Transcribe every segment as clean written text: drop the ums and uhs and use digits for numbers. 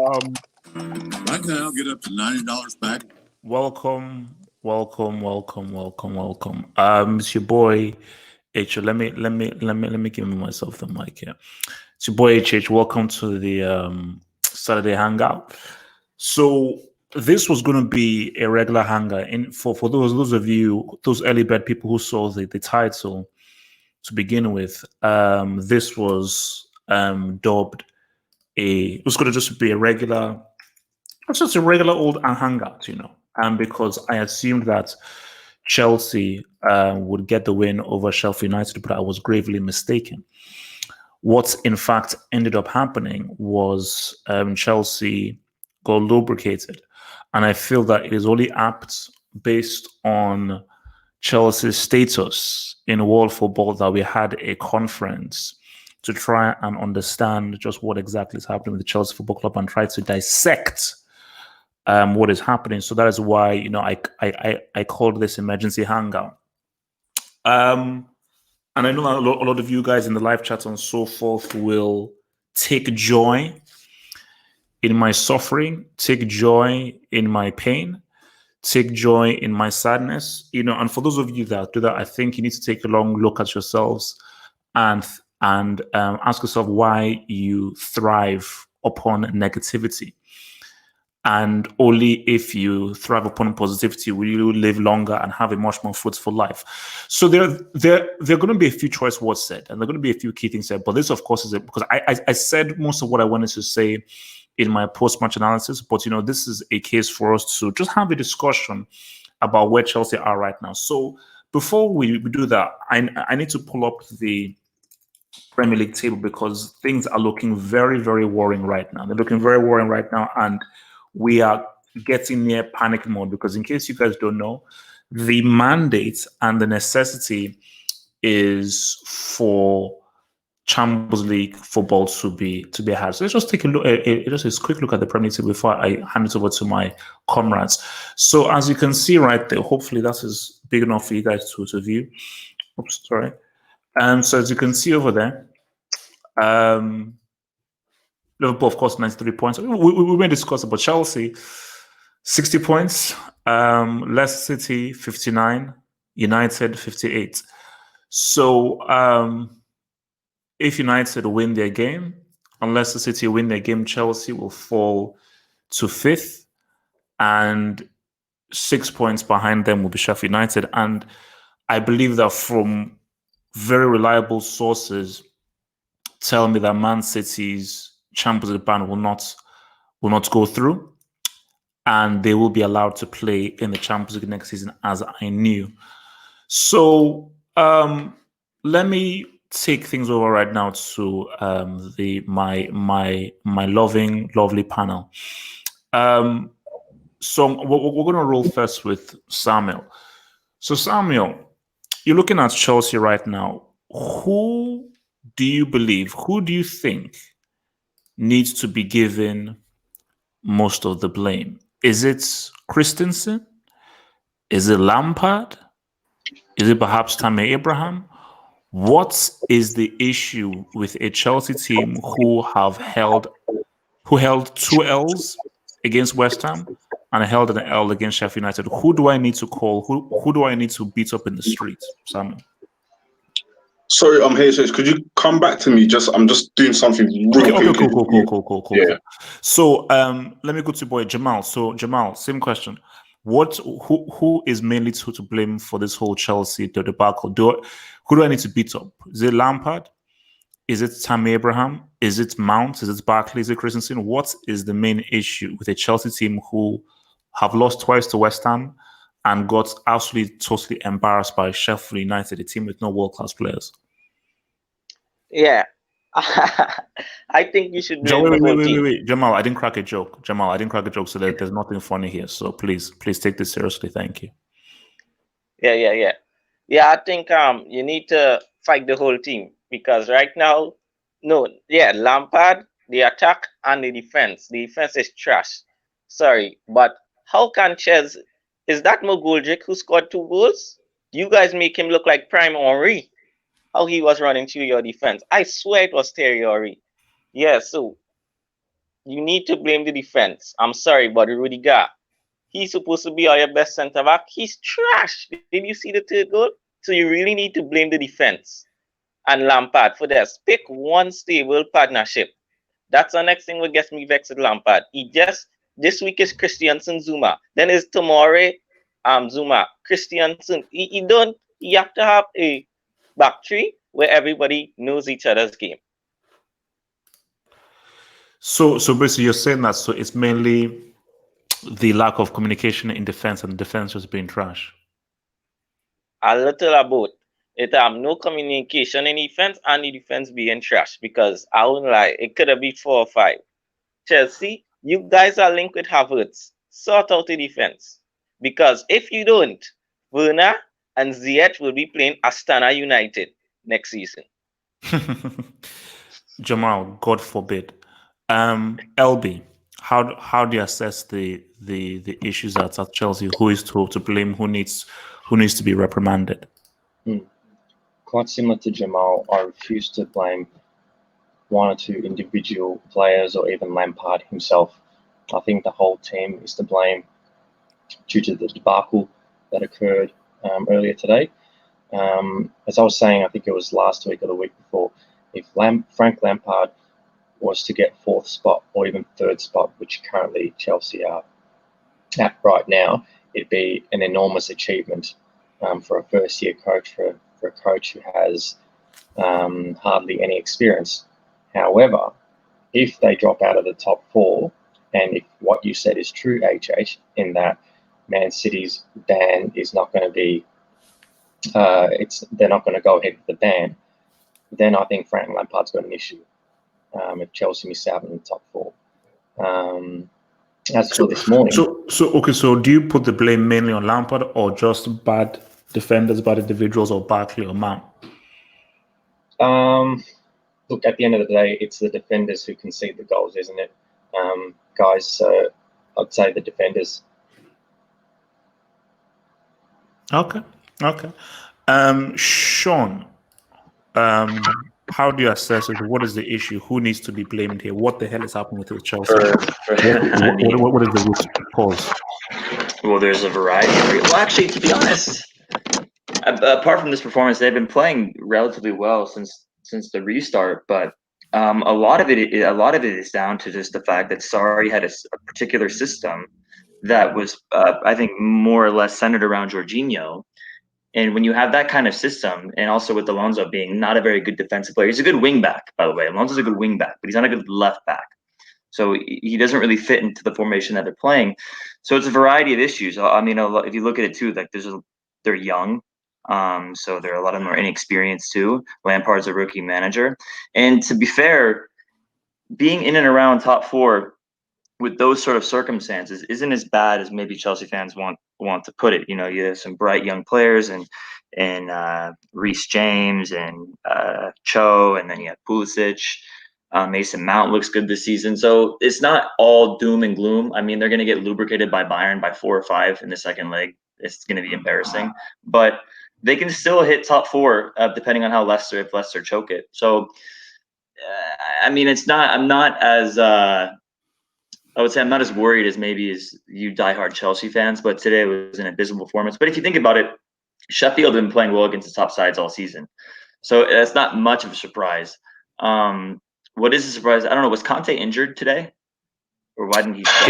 Right now, get up to $90 back. Welcome. It's your boy H. Let me give myself the mic here. It's your boy H. Welcome to the Saturday Hangout. So this was going to be a regular hangout. And for those of you, those early bird people who saw the title to begin with, this was dubbed it was going to just be a regular. It's just a regular old hangout, because I assumed that Chelsea would get the win over Sheffield United, but I was gravely mistaken. What in fact ended up happening was Chelsea got lubricated, and I feel that it is only apt based on Chelsea's status in world football that we had a conference to try and understand just what exactly is happening with the Chelsea Football Club and try to dissect what is happening. So that is why I called this emergency hangout. And I know a lot of you guys in the live chat and so forth will take joy in my suffering, take joy in my pain, take joy in my sadness. And for those of you that do that, I think you need to take a long look at yourselves and ask yourself why you thrive upon negativity. And only if you thrive upon positivity will you live longer and have a much more fruitful life. So there are going to be a few choice words said, and there are going to be a few key things said. But this, of course, is it because I said most of what I wanted to say in my post-match analysis. But this is a case for us to just have a discussion about where Chelsea are right now. So before we do that, I need to pull up the Premier League table because things are looking very, very worrying right now. They're looking very worrying right now, and we are getting near panic mode because, in case you guys don't know, the mandate and the necessity is for Champions League football to be had. So let's just take a look, just a quick look at the Premier League before I hand it over to my comrades. So as you can see right there, hopefully that is big enough for you guys to view. Oops, sorry. So as you can see over there, Liverpool, of course, 93 points. We may discuss about Chelsea, 60 points. Leicester City, 59. United, 58. So if United win their game, and Leicester City win their game, Chelsea will fall to 5th. And 6 points behind them will be Sheffield United. And I believe that from very reliable sources tell me that Man City's Champions League ban will not go through, and they will be allowed to play in the Champions League next season, as I knew. So let me take things over right now to my lovely panel. So we're going to roll first with Samuel. So Samuel, you're looking at Chelsea right now. Who do you think needs to be given most of the blame? Is it Christensen? Is it Lampard? Is it perhaps Tammy Abraham? What is the issue with a Chelsea team who held 2 L's against West Ham and held an L against Sheffield United? Who do I need to call? Who do I need to beat up in the streets, Samuel? Sorry, I'm here. Could you come back to me? I'm just doing something real quick. Cool. Yeah. So let me go to boy Jamal. So Jamal, same question. Who is mainly to blame for this whole Chelsea debacle? Who do I need to beat up? Is it Lampard? Is it Tammy Abraham? Is it Mount? Is it Barkley? Is it Christensen? What is the main issue with a Chelsea team who have lost twice to West Ham and got absolutely totally embarrassed by Sheffield United, a team with no world-class players? Yeah. I think you should blame the whole team. Wait. Jamal, I didn't crack a joke. So there's nothing funny here. So please take this seriously. Thank you. Yeah. I think you need to fight the whole team because right now, Lampard, the attack and the defense. The defense is trash. Sorry, but how can Ches? Is that Moguldrick who scored 2 goals? You guys make him look like Prime Henry. How he was running through your defense. I swear it was Thierry Henry. Yeah, so you need to blame the defense. I'm sorry, but Rudiger, he's supposed to be your best centre back. He's trash. Did you see the third goal? So you really need to blame the defense and Lampard for this. Pick one stable partnership. That's the next thing that gets me vexed with Lampard. This week is Christiansen Zuma. Then is tomorrow Zuma. Christiansen. You have to have a back three where everybody knows each other's game. So basically you're saying that so it's mainly the lack of communication in defense and defense just being trash. A little about it. No communication in defense and the defense being trash because I won't lie, it could have been 4 or 5. Chelsea, you guys are linked with Havertz. Sort out the defense. Because if you don't, Werner and Ziyech will be playing Astana United next season. Jamal, God forbid. LB, how do you assess the issues at Chelsea? Who is to blame? Who needs to be reprimanded? Quite similar to Jamal, I refuse to blame one or two individual players or even Lampard himself. I think the whole team is to blame due to the debacle that occurred earlier today. As I was saying, I think it was last week or the week before, if Frank Lampard was to get 4th spot or even 3rd spot, which currently Chelsea are at right now, it'd be an enormous achievement for a first-year coach, for a coach who has hardly any experience. However, if they drop out of the top 4, and if what you said is true, HH, in that Man City's ban is not going to be, they're not going to go ahead with the ban, then I think Frank Lampard's got an issue if Chelsea miss out in the top 4. As for this morning, So do you put the blame mainly on Lampard or just bad defenders, bad individuals, or Barkley or Mount? Look, at the end of the day, it's the defenders who concede the goals, isn't it, guys? So I'd say the defenders. Okay. Sean, how do you assess it? What is the issue? Who needs to be blamed here? What the hell is happening with Chelsea? What is the root cause? Well, there's a variety. Well, actually, to be honest, apart from this performance, they've been playing relatively well since the restart. But a lot of it is down to just the fact that Sarri had a particular system that was, I think, more or less centered around Jorginho. And when you have that kind of system, and also with Alonso being not a very good defensive player, he's a good wing back, by the way. Alonso's a good wing back, but he's not a good left back. So he doesn't really fit into the formation that they're playing. So it's a variety of issues. I mean, if you look at it too, like they're young. So there are a lot of them are inexperienced too. Lampard's a rookie manager. And to be fair, being in and around top 4 with those sort of circumstances isn't as bad as maybe Chelsea fans want to put it. You know, you have some bright young players and Reece James and Cho, and then you have Pulisic. Mason Mount looks good this season. So it's not all doom and gloom. I mean, they're going to get lubricated by Bayern by 4 or 5 in the second leg. It's going to be embarrassing. But they can still hit top 4 depending on how if Leicester choke it. So, I mean, I'm not as worried as maybe as you diehard Chelsea fans, but today was an abysmal performance. But if you think about it, Sheffield have been playing well against the top sides all season. So that's not much of a surprise. What is a surprise? I don't know. Was Conte injured today? Or why didn't he play?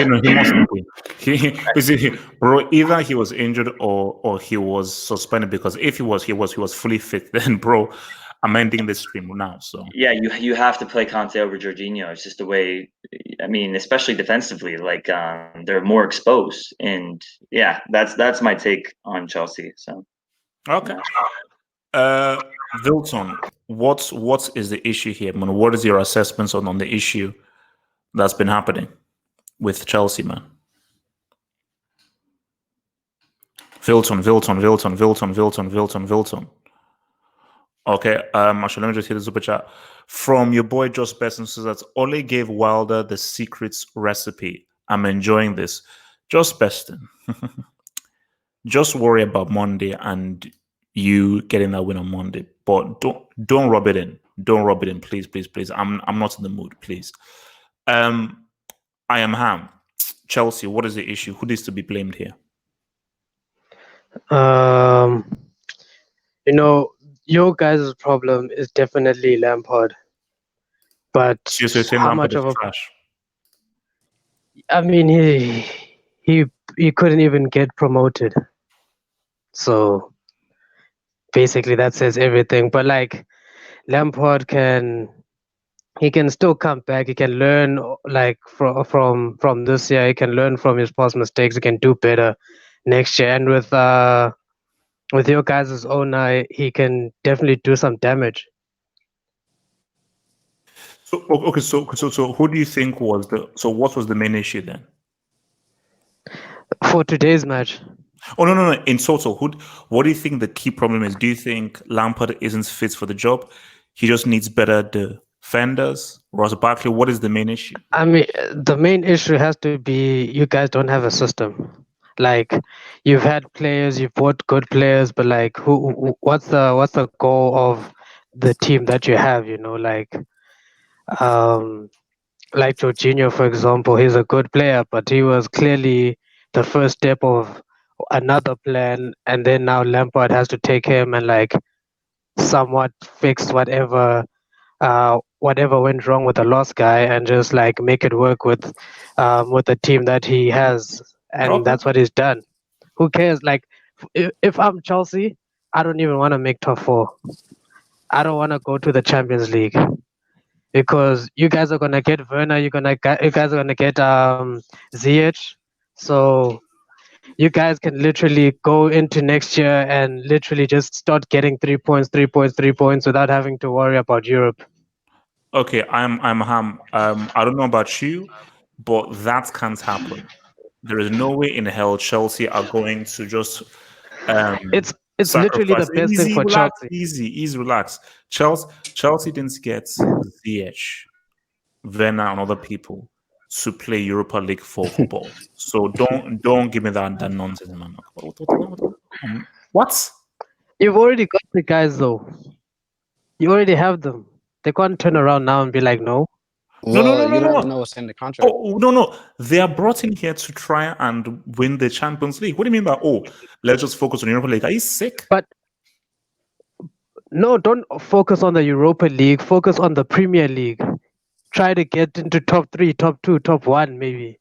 He mustn't be. Bro, either he was injured or he was suspended, because if he was fully fit, then bro, I'm ending this stream now. So yeah, you have to play Conte over Jorginho. It's just the way. I mean, especially defensively, like they're more exposed, and yeah, that's my take on Chelsea. So okay, Wilton, what is the issue here, man? What is your assessments on the issue that's been happening with Chelsea, man? Wilton. Okay, actually, let me just hit the super chat from your boy Just Best, and says that Ole gave Wilder the secrets recipe. I'm enjoying this. Just Beston. Just worry about Monday and you getting that win on Monday, but don't rub it in. Don't rub it in, please. I'm not in the mood, please. I am Ham. Chelsea, what is the issue? Who needs to be blamed here? Your guys' problem is definitely Lampard. But So you're saying how Lampard much is of a trash? I mean, he couldn't even get promoted. So basically that says everything. But like Lampard can still come back. He can learn like from this year. He can learn from his past mistakes. He can do better next year. And with your guys' owner, he can definitely do some damage. So okay, so who do you think was what was the main issue then? For today's match, Oh no. In total, what do you think the key problem is? Do you think Lampard isn't fit for the job? He just needs better defenders. Ross Barkley, what is the main issue? I mean, the main issue has to be you guys don't have a system. Like you've had players, you've bought good players, but like what's the goal of the team that you have? Like Jorginho, for example, he's a good player, but he was clearly the first step of another plan, and then now Lampard has to take him and like somewhat fix whatever went wrong with the last guy and just like make it work with the team that he has, and Okay. that's what he's done. Who cares? Like if I'm Chelsea, I don't even want to make top 4. I don't want to go to the Champions League because you guys are gonna get Werner, you guys are gonna get Ziyech, so you guys can literally go into next year and literally just start getting 3 points without having to worry about Europe. Okay, I'm Ham. I don't know about you, but that can't happen. There is no way in hell Chelsea are going to just It's literally the best thing for Chelsea. Easy, relax. Chelsea didn't get Ziyech, Werner, and other people to play Europa League football. So don't give me that nonsense, man. What? You've already got the guys though. You already have them. They can't turn around now and be like, no. You don't even know what's in the contract. Oh no! They are brought in here to try and win the Champions League. What do you mean by let's just focus on Europa League? Are you sick? But no, don't focus on the Europa League. Focus on the Premier League. Try to get into top 3, top 2, top 1, maybe.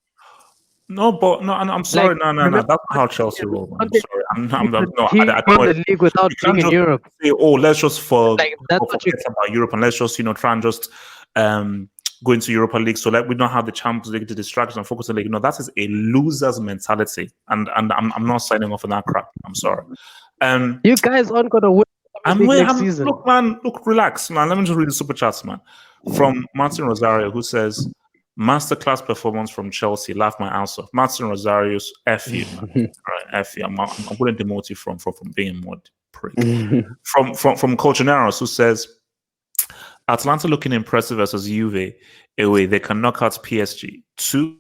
No, but no, I'm sorry. Like, No. That's not how Chelsea roll. I'm sorry. I won the league without being in Europe. Say, let's just forget that's what about Europe and let's just try and just go into Europa League. So like we don't have the Champions League to distract us and focus on League. That is a loser's mentality, and I'm not signing off on that crap. I'm sorry. You guys aren't gonna win next season. Look, man. Look, relax, man. Let me just read the super chats, man. From Martin Rosario, who says, "Masterclass performance from Chelsea. Laugh my ass off." Martin Rosario's F you, man. Right, F you. I'm going to demote you from being a mod prick. from Colchoneros, who says, Atlanta looking impressive versus Juve away. They can knock out PSG. 2,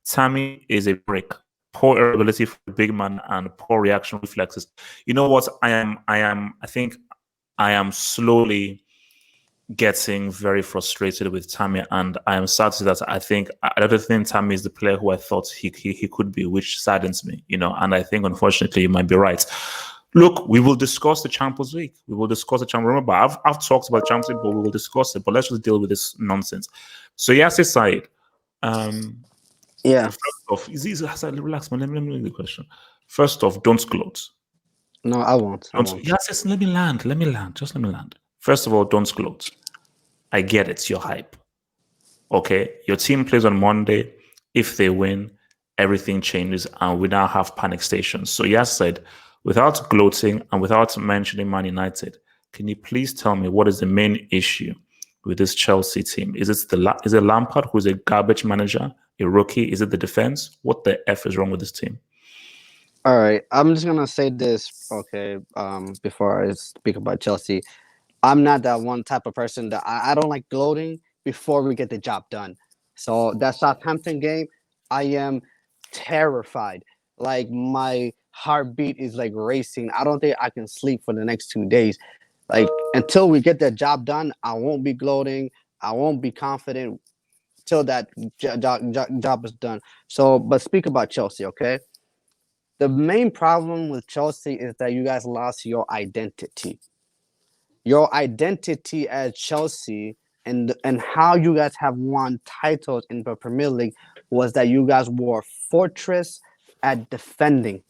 Tammy is a brick. Poor ability for the big man and poor reaction reflexes. You know what? I think I am slowly getting very frustrated with Tammy, and I am sad to say that I don't think Tammy is the player who I thought he could be, which saddens me, and I think unfortunately you might be right. Look, we will discuss the Champions League. We will discuss the Champions League. Remember, I've talked about the Champions League, but we will discuss it. But let's just deal with this nonsense. So Yasser Said, yeah. First off, relax, man. Let me read the question. First off, don't gloat. No, I won't. Yes, let me land. Just let me land. First of all, don't gloat. I get it. You're hype. Okay, your team plays on Monday. If they win, everything changes, and we now have panic stations. So Yas said, without gloating and without mentioning Man United, can you please tell me what is the main issue with this Chelsea team? Is it Lampard, who's a garbage manager, a rookie? Is it the defense? What the F is wrong with this team? All right, I'm just gonna say this, okay, before I speak about Chelsea. I'm not that one type of person that I don't like gloating before we get the job done. So that Southampton game, I am terrified. Like my heartbeat is like racing. I don't think I can sleep for the next 2 days. Like until we get that job done, I won't be gloating. I won't be confident. till that job is done. So, but speak about Chelsea, okay? The main problem with Chelsea is that you guys lost your identity. Your identity as Chelsea and how you guys have won titles in the Premier League was that you guys were a fortress at defending.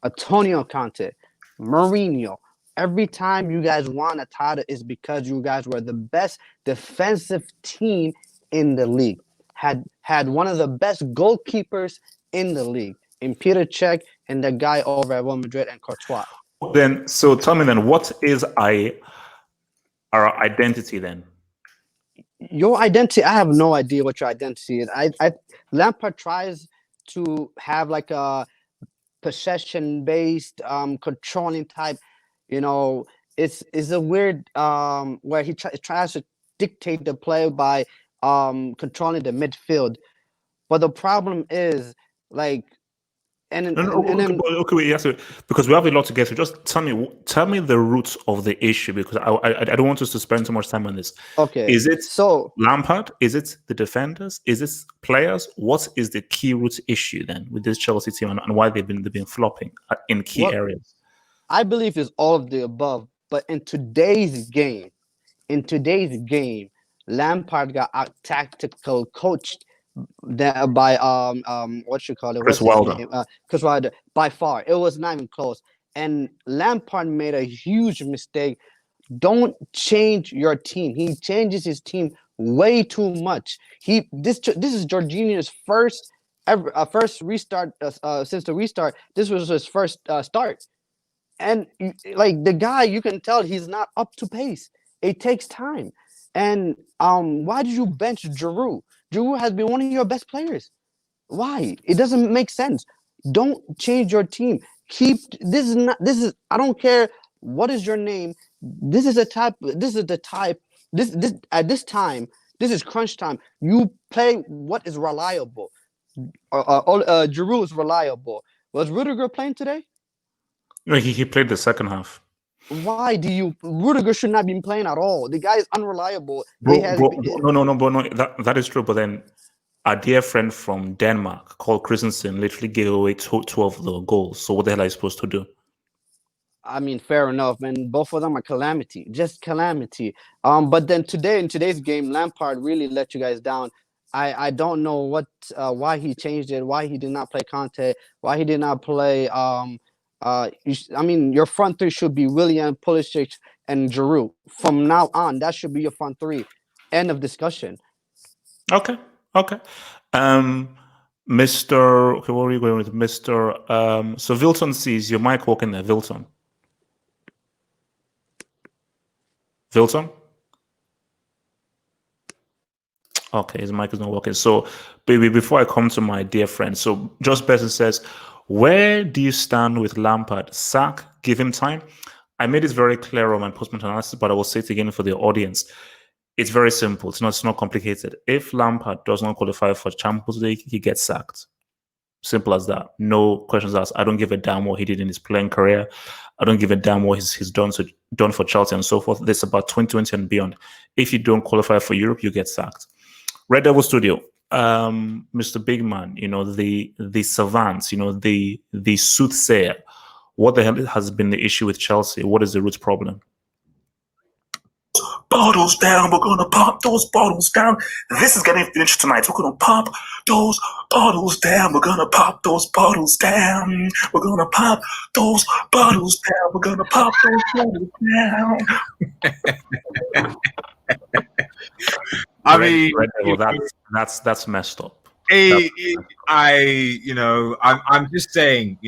Antonio Conte, Mourinho, every time you guys won a title is because you guys were the best defensive team in the league. Had one of the best goalkeepers in the league, in Peter Cech and the guy over at Real Madrid and Courtois. Then, so tell me then, what is our identity then? Your identity, I have no idea what your identity is. Lampard tries to have like a possession-based, controlling type. You know, it's a weird where he tries to dictate the play by controlling the midfield. But the problem is like, Okay, wait, yes, because we have a lot to get through. Just tell me the roots of the issue, because I don't want us to spend too much time on this. Okay, is it so Lampard? Is it the defenders? Is it players? What is the key root issue then with this Chelsea team, and why they've been flopping in key areas? I believe it's all of the above. But in today's game, Lampard got out tactical coached by what you call it? Chris Wilder. Chris Wilder, by far. It was not even close. And Lampard made a huge mistake. Don't change your team. He changes his team way too much. This is Jorginho's first restart since the restart. This was his first start. And like the guy, you can tell he's not up to pace. It takes time. And why did you bench Giroud? Giroud has been one of your best players. Why? It doesn't make sense. Don't change your team. I don't care what is your name. This is at this time, this is crunch time. You play what is reliable. Giroud is reliable. Was Rudiger playing today? No, he played the second half. Why Rudiger should not be playing at all? The guy is unreliable. No, that is true. But then our dear friend from Denmark called Christensen literally gave away 12 of the goals. So what the hell are you supposed to do? I mean, fair enough, man. Both of them are calamity, just calamity. But then in today's game, Lampard really let you guys down. I don't know why he changed it, why he did not play Conte, why he did not play your front three should be Willian, Pulisic, and Giroud. From now on, that should be your front three. End of discussion. Okay. Mr. Okay, what are you going with, Mr. So Vilton sees your mic working there, Vilton. Okay, his mic is not working. So, baby, before I come to my dear friend, so Just Person says, where do you stand with Lampard? Sack, give him time. I made it very clear on my post-match analysis, but I will say it again for the audience. It's very simple. It's not complicated. If Lampard does not qualify for Champions League, he gets sacked. Simple as that. No questions asked. I don't give a damn what he did in his playing career. I don't give a damn what he's done for Chelsea and so forth. This is about 2020 and beyond. If you don't qualify for Europe, you get sacked. Red Devil Studio. Mr. Big Man, the savants, the soothsayer. What the hell has been the issue with Chelsea? What is the root problem? Bottles down, we're gonna pop those bottles down. This is getting finished tonight. We're gonna pop those bottles down. We're gonna pop those bottles down. We're gonna pop those bottles down. We're gonna pop those bottles down. I mean, that's messed up. I'm just saying,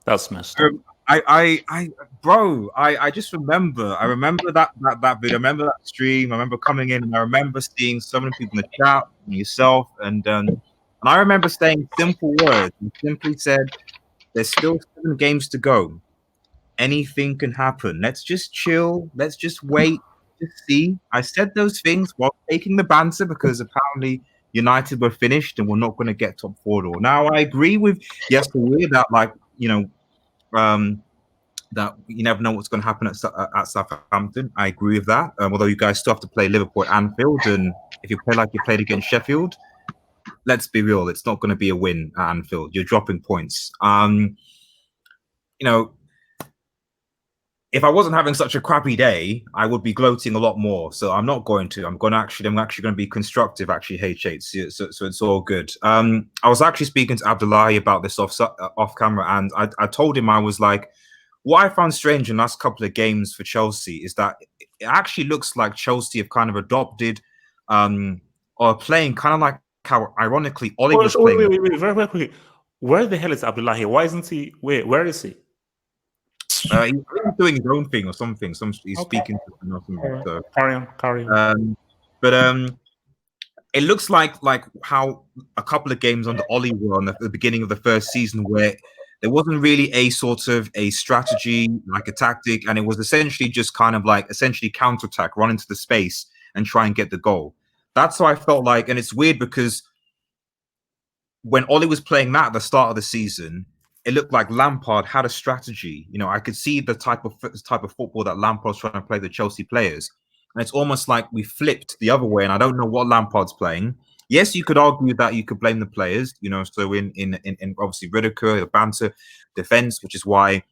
that's messed up. I just remember. I remember that video. I remember that stream. I remember coming in, and I remember seeing so many people in the chat, and yourself, and I remember saying simple words. And simply said, "There's still 7 games to go. Anything can happen. Let's just chill. Let's just wait." See, I said those things while taking the banter because apparently United were finished and we're not going to get top 4 at all. Now I agree with yesterday that that you never know what's going to happen at Southampton. I agree with that. Although you guys still have to play Liverpool at Anfield, and if you play like you played against Sheffield, let's be real, it's not going to be a win at Anfield. You're dropping points. You know, if I wasn't having such a crappy day, I would be gloating a lot more. So I'm not going to. I'm actually going to be constructive. Actually, H8. So it's all good. I was actually speaking to Abdullahi about this off camera, and I told him, I was like, what I found strange in the last couple of games for Chelsea is that it actually looks like Chelsea have kind of adopted or playing kind of like how ironically Oli was playing. Wait, very quickly. Where the hell is Abdullahi? Why isn't he? Where is he? He's doing his own thing or something. He's speaking to nothing. So. Carry on. But it looks like how a couple of games under Oli were on the beginning of the first season, where there wasn't really a sort of a strategy, like a tactic, and it was essentially just kind of like counterattack, run into the space and try and get the goal. That's how I felt like, and it's weird because when Oli was playing that at the start of the season, it looked like Lampard had a strategy. You know, I could see the type of football that Lampard's trying to play the Chelsea players. And it's almost like we flipped the other way, and I don't know what Lampard's playing. Yes, you could argue that you could blame the players, you know, so in obviously Rudiger, the banter, defense, which is why,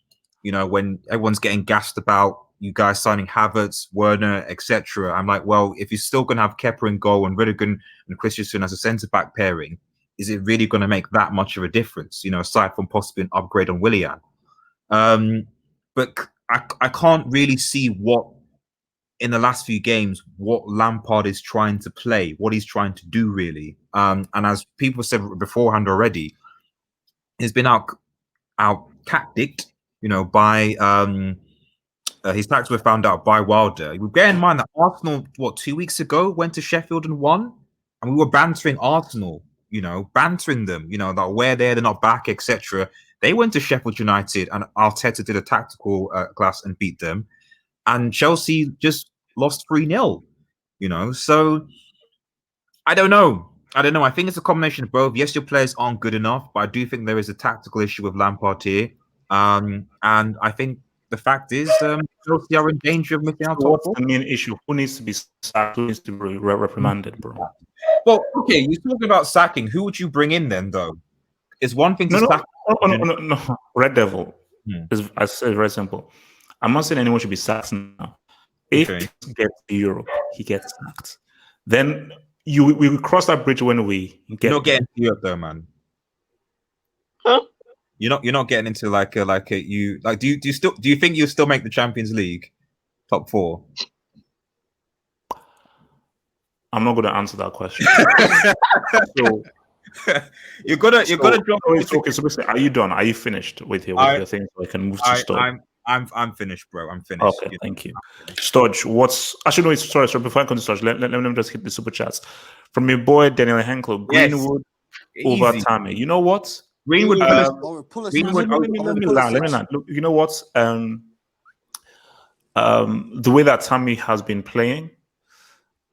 you know, when everyone's getting gassed about you guys signing Havertz, Werner, etc., I'm like, well, if you're still going to have Kepa in goal and Rudiger and Christensen as a centre-back pairing, is it really going to make that much of a difference, you know, aside from possibly an upgrade on Willian? But I can't really see what, in the last few games, what Lampard is trying to play, what he's trying to do, really. And as people said beforehand already, he's been out tacticked, you know, by his tactics were found out by Wilder. We bear in mind that Arsenal, 2 weeks ago, went to Sheffield and won, and we were bantering Arsenal. You know, bantering them, you know, that where they're not back, etc. They went to Sheffield United and Arteta did a tactical class and beat them. And Chelsea just lost 3-0, you know. So I don't know. I think it's a combination of both. Yes, your players aren't good enough, but I do think there is a tactical issue with Lampard here. And I think the fact is Chelsea are in danger of missing out. What's the main issue? Who needs to be sacked? Who needs to be reprimanded, bro? Well, okay, you're talking about sacking. Who would you bring in then, though? It's one thing to sack. No. Red Devil. I said very simple. I'm not saying anyone should be sacked now. If he gets to Europe, he gets sacked. Then we will cross that bridge when we get. You're not getting to Europe, though, man. Huh? You're not getting into do you think you'll still make the Champions League top 4? I'm not going to answer that question. So, you're gonna drop. Okay, so basically, are you done? Are you finished with your thing? So I can move to Stodge. I'm finished, bro. I'm finished. Okay, thank you. Stodge, sorry. Before I come to Stodge, let me just hit the super chats from your boy Daniel Henkel. Greenwood over Tammy. You know what? Greenwood. Let me land. Look, you know what? The way that Tammy has been playing,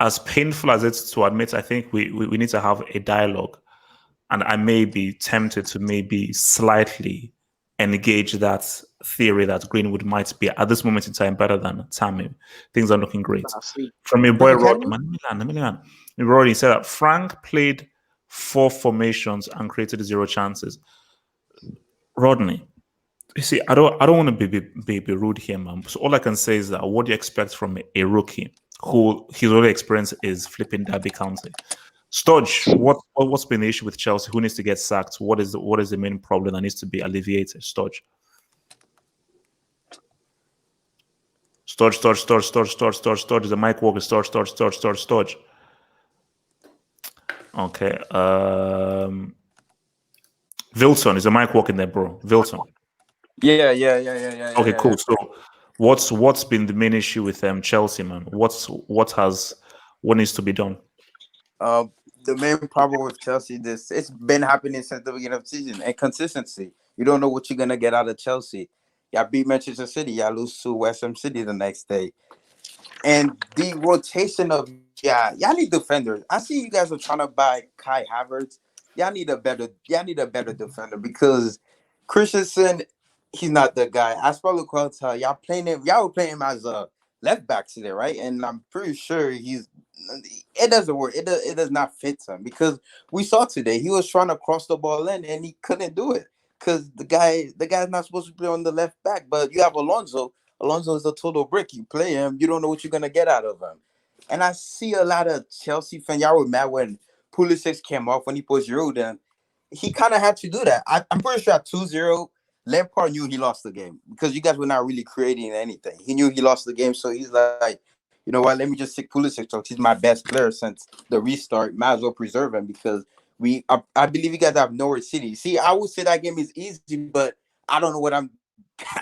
as painful as it's to admit, I think we need to have a dialogue, and I may be tempted to maybe slightly engage that theory that Greenwood might be at this moment in time better than Tammy. Things are looking great. From your boy Rodney, Rodney said that Frank played 4 formations and created 0 chances. Rodney, you see, I don't want to be rude here, man. So all I can say is that what do you expect from a rookie who his only experience is flipping Derby County? Stodge, what's been the issue with Chelsea? Who needs to get sacked? What is the main problem that needs to be alleviated? Stodge. Stodge. The mic work is Stodge. Okay. Wilson, is the mic working there, bro? Wilson. Yeah. Okay, cool. So what's been the main issue with Chelsea, man? What needs to be done? The main problem with Chelsea, it's been happening since the beginning of the season, and consistency. You don't know what you're gonna get out of Chelsea. Y'all beat Manchester City, y'all lose to West Ham City the next day. And the rotation of y'all need defenders. I see you guys are trying to buy Kai Havertz. Y'all need a better defender because Christensen, he's not the guy. As for Luquelta, y'all were playing him as a left back today, right? And I'm pretty sure it doesn't work. It does not fit him because we saw today he was trying to cross the ball in and he couldn't do it because the guy's not supposed to play on the left back. But you have Alonso. Alonso is a total brick. You play him, you don't know what you're gonna get out of him. And I see a lot of Chelsea fans. Y'all were mad when Pulisic came off when he put Giroud in. He kind of had to do that. I'm pretty sure at 2-0, Lampard knew he lost the game because you guys were not really creating anything. He knew he lost the game, so he's like, you know what? Let me just stick Pulisic. So he's my best player since the restart. Might as well preserve him because I believe you guys have Norwich City. See, I would say that game is easy, but I don't know what I'm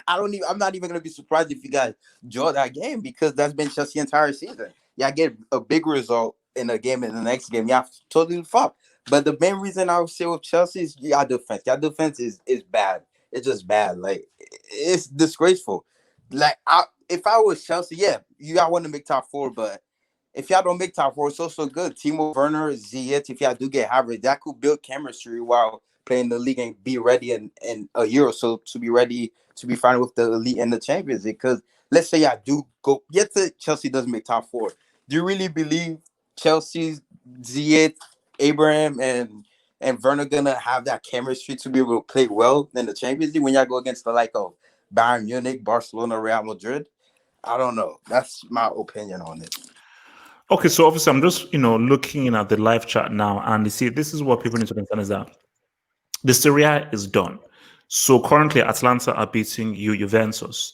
not even gonna be surprised if you guys draw that game because that's been Chelsea entire season. Y'all get a big result in a game in the next game. Y'all totally fuck. But the main reason I would say with Chelsea is y'all defense. Y'all defense is bad. It's just bad. Like it's disgraceful. Like if I was Chelsea, yeah, you all want to make top four, but if y'all don't make top four, it's also good. Timo Werner, Ziyech, if y'all do get Havertz, that could build chemistry while playing the league and be ready in a year or so to be ready to be fine with the elite and the Champions League. Because let's say y'all do go, Chelsea doesn't make top four. Do you really believe Chelsea's Ziyech, Abraham, and Werner gonna have that chemistry to be able to play well in the Champions League when y'all go against the like of Bayern Munich, Barcelona, Real Madrid? I don't know. That's my opinion on it. Okay, so obviously I'm just looking at the live chat now, and you see this is what people need to understand is that the Serie A is done. So currently Atlanta are beating Juventus.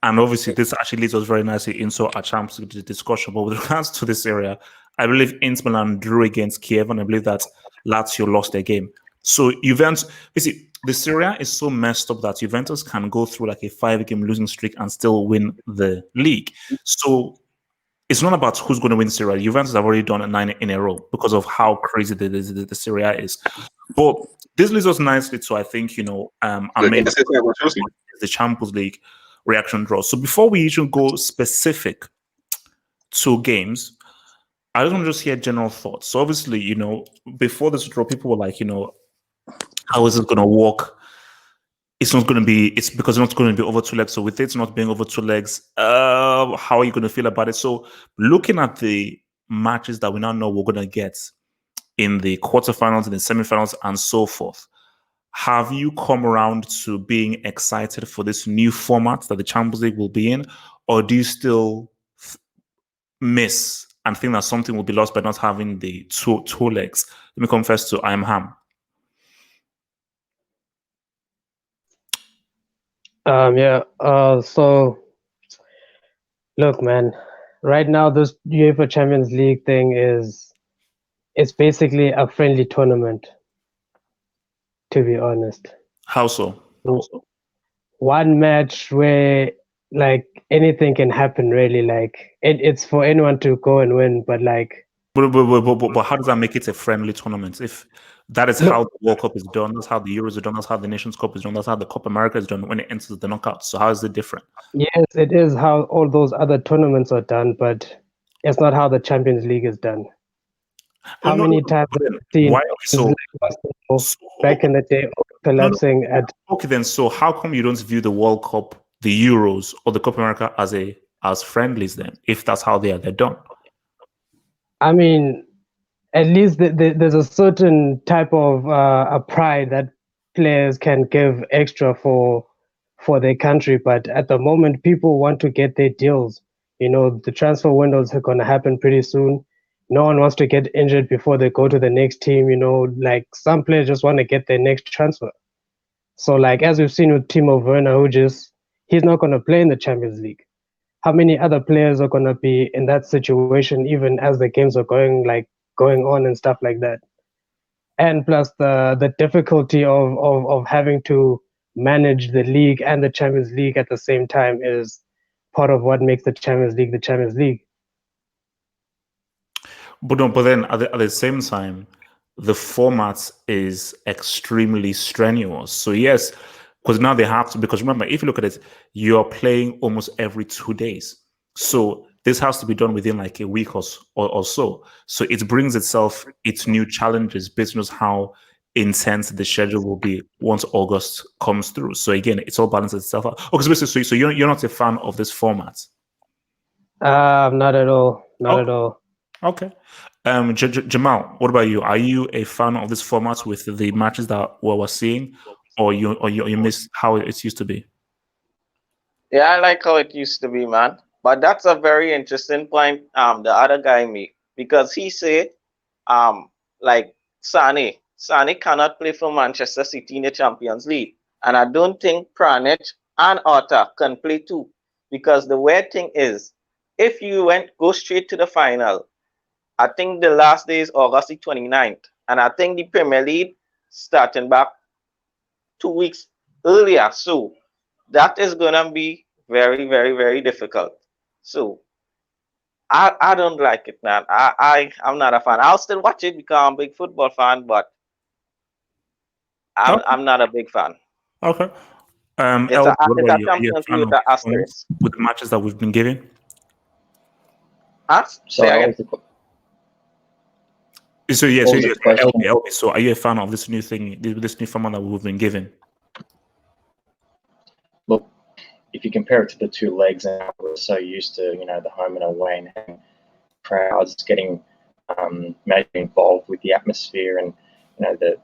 And obviously this actually leads us very nicely into our Champions League discussion. But with regards to this area, I believe Inter Milan drew against Kiev, and I believe that Lazio lost their game. So Juventus, basically, the Serie A is so messed up that Juventus can go through like a 5-game losing streak and still win the league. So it's not about who's going to win Serie A. Juventus have already done 9 in a row because of how crazy the Serie A is. But this leads us nicely to, I think, the Champions League reaction draw. So before we even go specific to games, I just want to just hear general thoughts. So obviously, before this draw, people were like, how is it going to work? It's because it's not going to be over 2 legs. So with it not being over 2 legs, how are you going to feel about it? So looking at the matches that we now know we're going to get in the quarterfinals, in the semifinals, and so forth, have you come around to being excited for this new format that the Champions League will be in? Or do you still miss and think that something will be lost by not having the two legs? Let me come first to I am Ham. So look, man, right now this UEFA Champions League thing it's basically a friendly tournament, to be honest. How so? One match where like anything can happen, really. Like it's for anyone to go and win, but like But how does that make it a friendly tournament? If that is how the World Cup is done, that's how the Euros are done, that's how the Nations Cup is done, that's how the Copa America is done when it enters the knockouts. So how is it different? Yes, it is how all those other tournaments are done, but it's not how the Champions League is done. How many times have you seen why so back in the day collapsing at? Okay, then so how come you don't view the World Cup, the Euros, or the Copa America as friendlies then, if that's how they're done? I mean, at least there's a certain type of a pride that players can give extra for their country, but at the moment people want to get their deals. The transfer windows are going to happen pretty soon. No one wants to get injured before they go to the next team. Like some players just want to get their next transfer. So like as we've seen with Timo Werner, he's not going to play in the Champions League. How many other players are going to be in that situation even as the games are going on and stuff like that? And plus the difficulty of having to manage the league and the Champions League at the same time is part of what makes the Champions League the Champions League. But then at the same time, the format is extremely strenuous. So yes, because now they have to, because remember, if you look at it, you're playing almost every 2 days. So this has to be done within like a week or so. So it brings its new challenges based on how intense the schedule will be once August comes through. So again, it's all balances itself out. Okay, so basically, so you're not a fan of this format? Not at all. Not at all. Okay. Jamal, what about you? Are you a fan of this format with the matches that we're seeing, or you miss how it used to be? Yeah, I like how it used to be, man. But that's a very interesting point. The other guy made, because he said, like Sane cannot play for Manchester City in the Champions League, and I don't think Pranit and Otta can play too, because the weird thing is, if you go straight to the final, I think the last day is August the 29th, and I think the Premier League starting back 2 weeks earlier. So that is gonna be very, very, very difficult. So I don't like it, man. I'm not a fan. I'll still watch it because I'm a big football fan, but I'm not a big fan. Okay. It's a Champions League with the asterisk. With the matches that we've been given. Huh? Say again. So LB, so are you a fan of this new thing, this new format that we've been given? Look, if you compare it to the two legs, and we're so used to, the home and away and having crowds getting majorly involved with the atmosphere and, the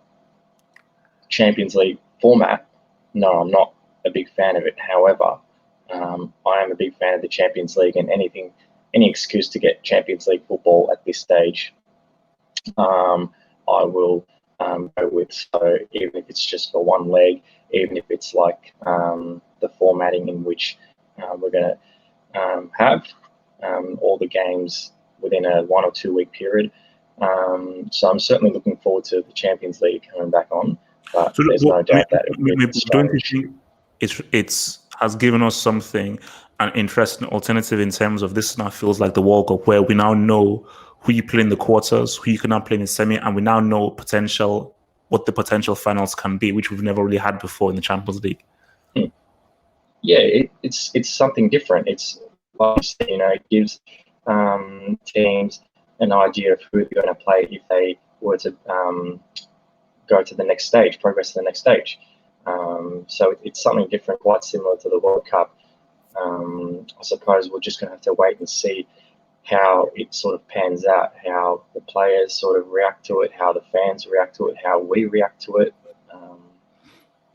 Champions League format, no, I'm not a big fan of it. However, I am a big fan of the Champions League, and any excuse to get Champions League football at this stage, I will go with. So even if it's just for one leg, even if it's like the formatting in which we're going to have all the games within a 1 or 2 week period. So I'm certainly looking forward to the Champions League coming back on, but so there's no doubt that don't you think it's has given us something, an interesting alternative in terms of this now feels like the World Cup, where we now know who you play in the quarters, who you can now play in the semi, and we now know what the potential finals can be, which we've never really had before in the Champions League. Yeah, it's something different. It's it gives teams an idea of who they're going to play if they were to go to the next stage, progress to the next stage. So it's something different, quite similar to the World Cup. I suppose we're just going to have to wait and see how it sort of pans out, how the players sort of react to it, how the fans react to it, how we react to it.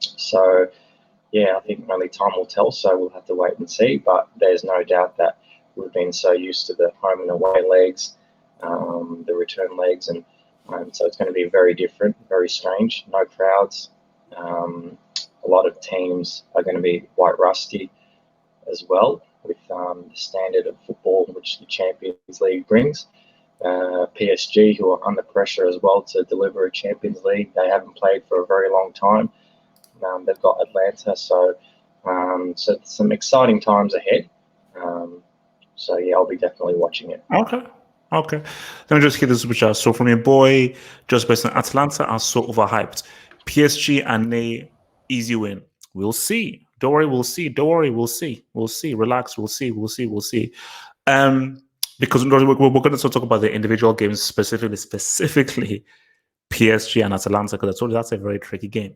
So, yeah, I think only time will tell, so we'll have to wait and see. But there's no doubt that we've been so used to the home and away legs, the return legs, and so it's going to be very different, very strange, no crowds. A lot of teams are going to be quite rusty as well with the standard of football which the Champions League brings. PSG, who are under pressure as well to deliver a Champions League, they haven't played for a very long time. They've got Atlanta, so some exciting times ahead. So yeah, I'll be definitely watching it. Okay. Let me just hit this, which I saw from your boy, just based on Atlanta, are so overhyped. PSG and Ney, easy win. We'll see. Don't worry, we'll see. Don't worry, we'll see. We'll see. Relax, we'll see. Because we're going to talk about the individual games specifically PSG and Atalanta, because I told you that's a very tricky game.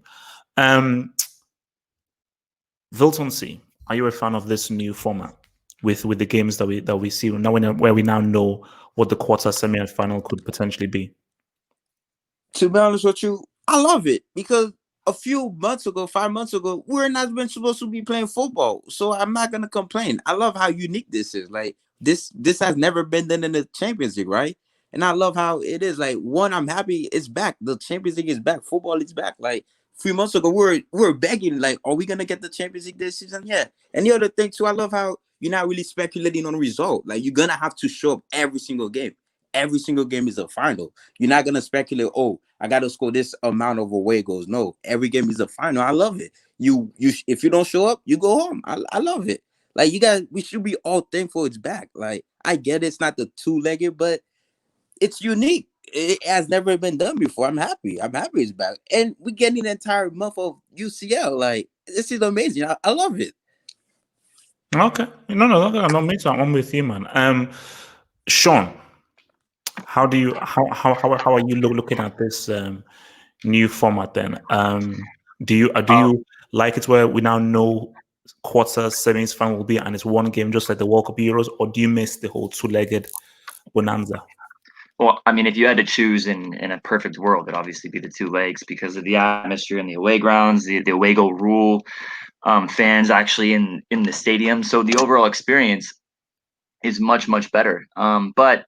Vilton C, are you a fan of this new format with the games that we see now, where we now know what the quarter, semi, and final could potentially be? To be honest with you, I love it because a few months ago, 5 months ago, we're not even supposed to be playing football. So I'm not gonna complain. I love how unique this is. Like this has never been done in the Champions League, right? And I love how it is. Like, one, I'm happy it's back. The Champions League is back. Football is back. Like a few months ago, we're begging, like, are we gonna get the Champions League this season? Yeah. And the other thing too, I love how you're not really speculating on the result. Like, you're gonna have to show up every single game. Every single game is a final. You're not gonna speculate, oh, I gotta score this amount of away goals. No, every game is a final. I love it. You if you don't show up, you go home. I love it. Like, you guys, we should be all thankful it's back. Like, I get it's not the two-legged, but it's unique. It has never been done before. I'm happy. It's back. And we're getting an entire month of UCL. Like, this is amazing. I love it. Okay. No, I'm not made. I'm with you, man. Sean, how are you looking at this new format then. Do you like it where we now know quarters, semis, final will be, and it's one game just like the World Cup Euros, or do you miss the whole two-legged bonanza? Well, I mean, if you had to choose in a perfect world, it'd obviously be the two legs because of the atmosphere and the away grounds, the away goal rule, fans actually in the stadium. So the overall experience is much, much better. But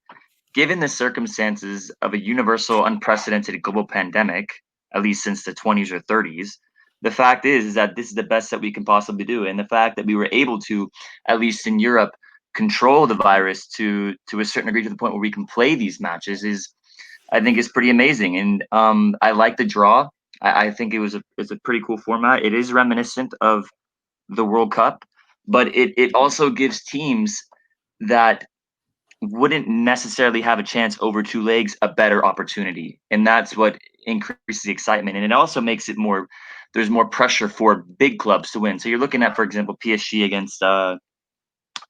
given the circumstances of a universal, unprecedented global pandemic, at least since the 20s or 30s, the fact is that this is the best that we can possibly do. And the fact that we were able to, at least in Europe, control the virus to a certain degree to the point where we can play these matches I think is pretty amazing. And I like the draw. I think it's a pretty cool format. It is reminiscent of the World Cup, but it also gives teams that wouldn't necessarily have a chance over two legs a better opportunity, and that's what increases the excitement. And it also makes it there's more pressure for big clubs to win. So you're looking at, for example, PSG against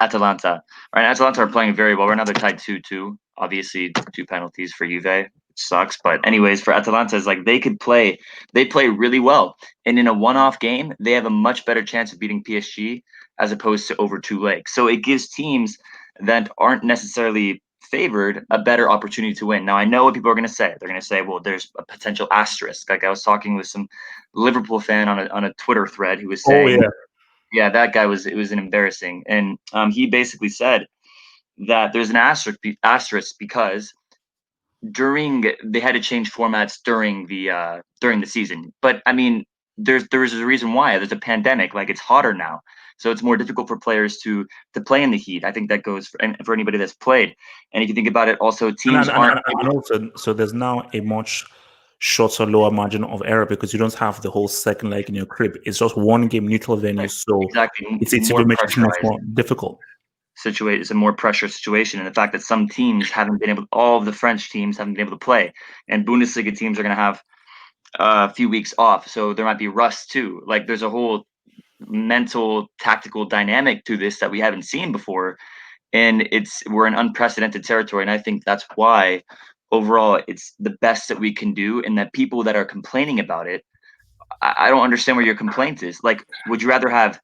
Atalanta. Right, Atalanta are playing very well right now. They're tied 2-2. Obviously, 2 penalties for Juve, which sucks. But anyways, for Atalanta, it's like they play really well, and in a one-off game, they have a much better chance of beating PSG as opposed to over two legs. So it gives teams that aren't necessarily favored a better opportunity to win. Now, I know what people are going to say. They're going to say, well, there's a potential asterisk. Like I was talking with some Liverpool fan on a Twitter thread who was saying, yeah, that guy it was an embarrassing. And he basically said that there's an asterisk because they had to change formats during the season. But I mean, there's a reason why. There's a pandemic. Like it's hotter now. So it's more difficult for players to play in the heat. I think that goes for anybody that's played. And if you think about it, also teams aren't. And also, so there's now a much shorter, lower margin of error because you don't have the whole second leg in your crib. It's just one game, neutral venue. So exactly. It's much more difficult. It's a more pressure situation, and the fact that some teams all of the French teams haven't been able to play, and Bundesliga teams are going to have a few weeks off, so there might be rust too. Like there's a whole mental tactical dynamic to this that we haven't seen before, and we're in unprecedented territory. And I think that's why overall it's the best that we can do, and that people that are complaining about it, I don't understand where your complaint is. Like, would you rather have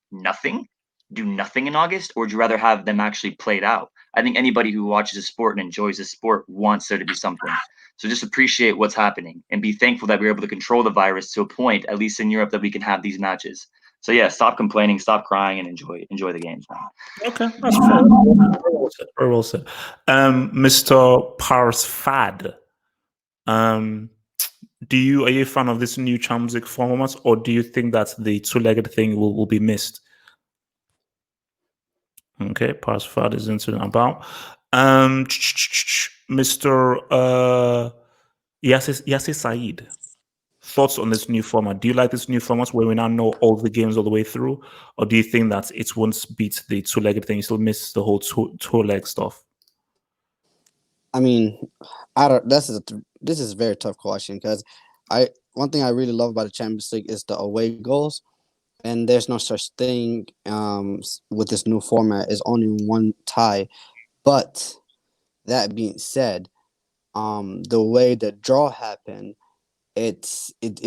do nothing in August, or would you rather have them actually played out? I think anybody who watches a sport and enjoys a sport wants there to be something. So just appreciate what's happening and be thankful that we're able to control the virus to a point, at least in Europe, that we can have these matches. So yeah, stop complaining, stop crying, and enjoy the games, man. Okay, that's fair. Very well said. Mr. Pars Fad, are you a fan of this new Champions League format, or do you think that the two-legged thing will be missed? Okay, Pars Fad is into about. Mr. Yasser Saeed, thoughts on this new format? Do you like this new format where we now know all the games all the way through, or do you think that it won't beat the two-legged thing? You still miss the whole two-leg stuff? I mean, this is a very tough question because one thing I really love about the Champions League is the away goals, and there's no such thing with this new format. It's only one tie. But that being said, the way the draw happened, it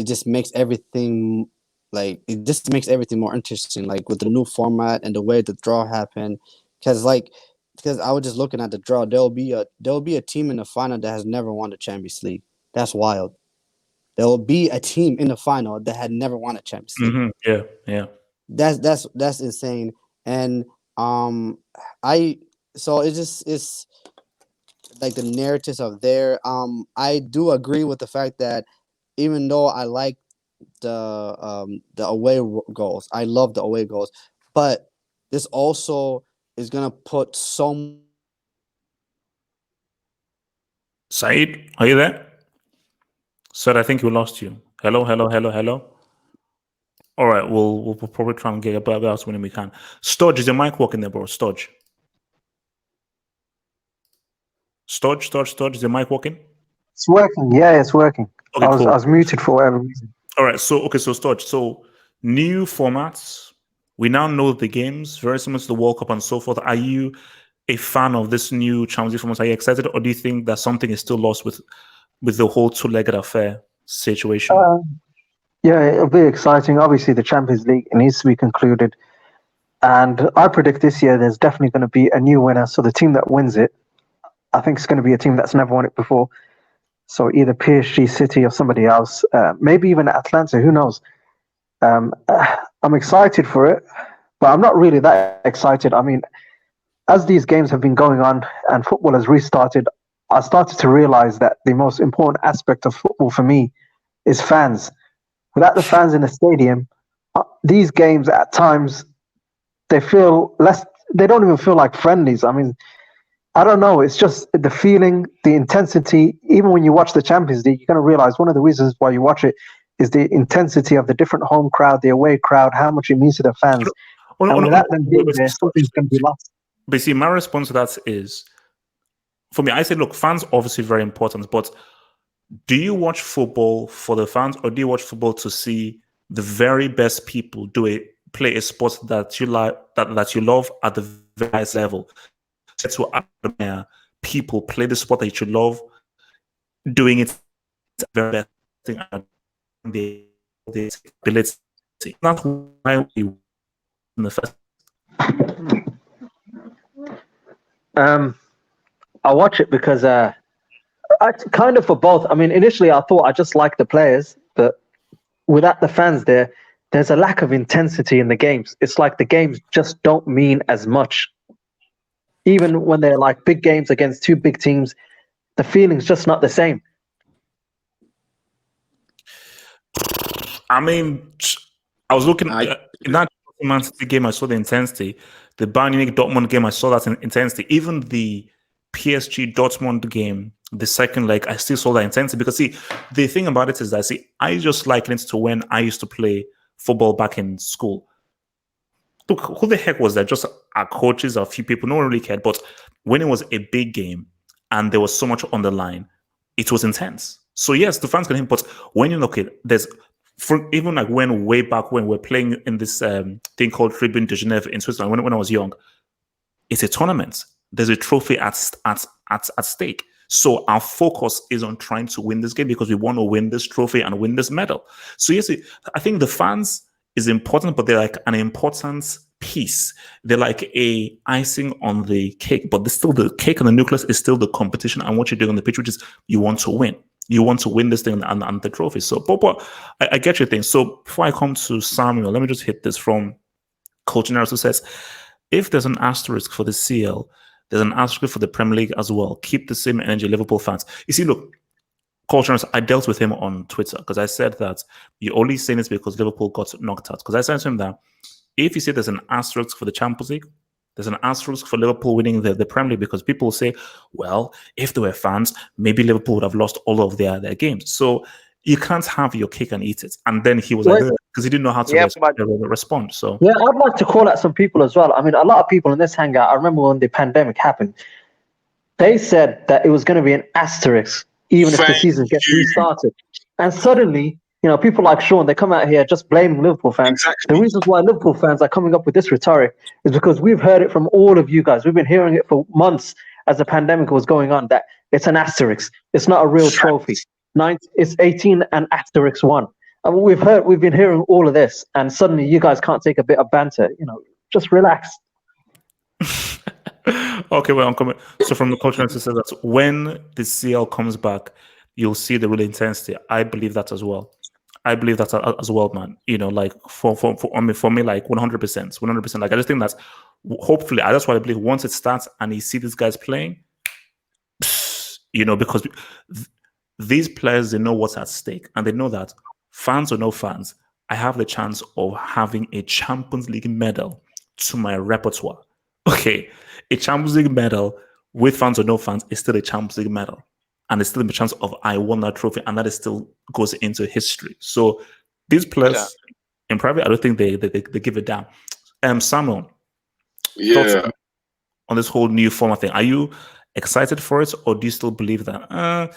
just makes everything more interesting. Like with the new format and the way the draw happened, because I was just looking at the draw. There'll be a team in the final that has never won the Champions League. That's wild. There will be a team in the final that had never won a Champions League. Mm-hmm. Yeah. That's insane. And so it's like the narratives of there. I do agree with the fact that even though I like the away goals, I love the away goals, but this also is gonna put some. Saeed, are you there? Sir, I think we lost you. Hello. All right, we'll probably try and get a bug out when we can. Stodge, is your mic working there, bro? Stodge, is your mic working? It's working. Yeah, it's working. Okay, I cool. was muted for whatever reason. All right, so Stodge, so new formats. We now know the games, very similar to the World Cup and so forth. Are you a fan of this new Champions League format? Are you excited, or do you think that something is still lost with the whole two-legged affair situation? Yeah, it'll be exciting. Obviously, the Champions League needs to be concluded. And I predict this year there's definitely going to be a new winner. So the team that wins it, I think it's going to be a team that's never won it before. So either PSG, City, or somebody else. Maybe even Atlanta. Who knows? I'm excited for it, but I'm not really that excited. I mean, as these games have been going on and football has restarted, I started to realize that the most important aspect of football for me is fans. Without the fans in the stadium, these games at times, they feel less, they don't even feel like friendlies. I mean, I don't know. It's just the feeling, the intensity. Even when you watch the Champions League, you're going to realize one of the reasons why you watch it is the intensity of the different home crowd, the away crowd, how much it means to the fans. And without them being there, something's going to be lost. But see, my response to that is, for me, I say, look, fans obviously very important, but do you watch football for the fans, or do you watch football to see the very best people play a sport that you like, that you love at the very highest level? To admire people play the sport that you love, doing it the very best thing, and the ability. That's why we in the first. I watch it because I kind of for both. I mean, initially I thought I just liked the players, but without the fans there's a lack of intensity in the games. It's like the games just don't mean as much. Even when they're like big games against two big teams, the feeling's just not the same. I mean, I was looking in that Man City game, I saw the intensity. The Bayern Munich Dortmund game, I saw that intensity. Even the PSG Dortmund game, the second leg, I still saw that intensity. Because see, the thing about it is that I just liken it to when I used to play football back in school. Look, who the heck was that? Just our coaches, a few people, no one really cared. But when it was a big game and there was so much on the line, it was intense. So yes, the fans can hit, but when you look at it, there's even like way back when we're playing in this thing called Tribune de Genève in Switzerland, when I was young, it's a tournament. There's a trophy at stake. So our focus is on trying to win this game because we want to win this trophy and win this medal. So yes, I think the fans is important, but they're like an important piece. They're like a icing on the cake, but still the cake and the nucleus is still the competition and what you're doing on the pitch, which is you want to win. You want to win this thing and the trophy. So, but I get your thing. So before I come to Samuel, let me just hit this from Coach Naris, who says, if there's an asterisk for the CL, there's an asterisk for the Premier League as well. Keep the same energy, Liverpool fans. You see, look, Coach Naris, I dealt with him on Twitter because I said that you're only saying this because Liverpool got knocked out. Because I said to him that if you say there's an asterisk for the Champions League, there's an asterisk for Liverpool winning the Premier League, because people say, well, if there were fans, maybe Liverpool would have lost all of their games. So you can't have your cake and eat it. And then he was like, because he didn't know how to respond. So yeah, I'd like to call out some people as well. I mean, a lot of people in this hangout, I remember when the pandemic happened, they said that it was going to be an asterisk, even if the season gets restarted. And suddenly, you know, people like Sean, they come out here just blaming Liverpool fans. Exactly. The reasons why Liverpool fans are coming up with this rhetoric is because we've heard it from all of you guys. We've been hearing it for months as the pandemic was going on, that it's an asterisk. It's not a real trophy. It's 18 and asterisk 1. I mean, we've been hearing all of this, and suddenly you guys can't take a bit of banter. You know, just relax. Okay, well, I'm coming. So from the culture, it says that when the CL comes back, you'll see the real intensity. I believe that as well. I believe that as well, man. You know, like for me, like 100%. Like I just think that hopefully, that's what I believe. Once it starts and you see these guys playing, you know, because these players, they know what's at stake, and they know that fans or no fans, I have the chance of having a Champions League medal to my repertoire. Okay, a Champions League medal with fans or no fans is still a Champions League medal. And there's still a chance of I won that trophy, and that still goes into history. So these players in private, I don't think they give it down. Samuel, thoughts on this whole new format thing? Are you excited for it, or do you still believe that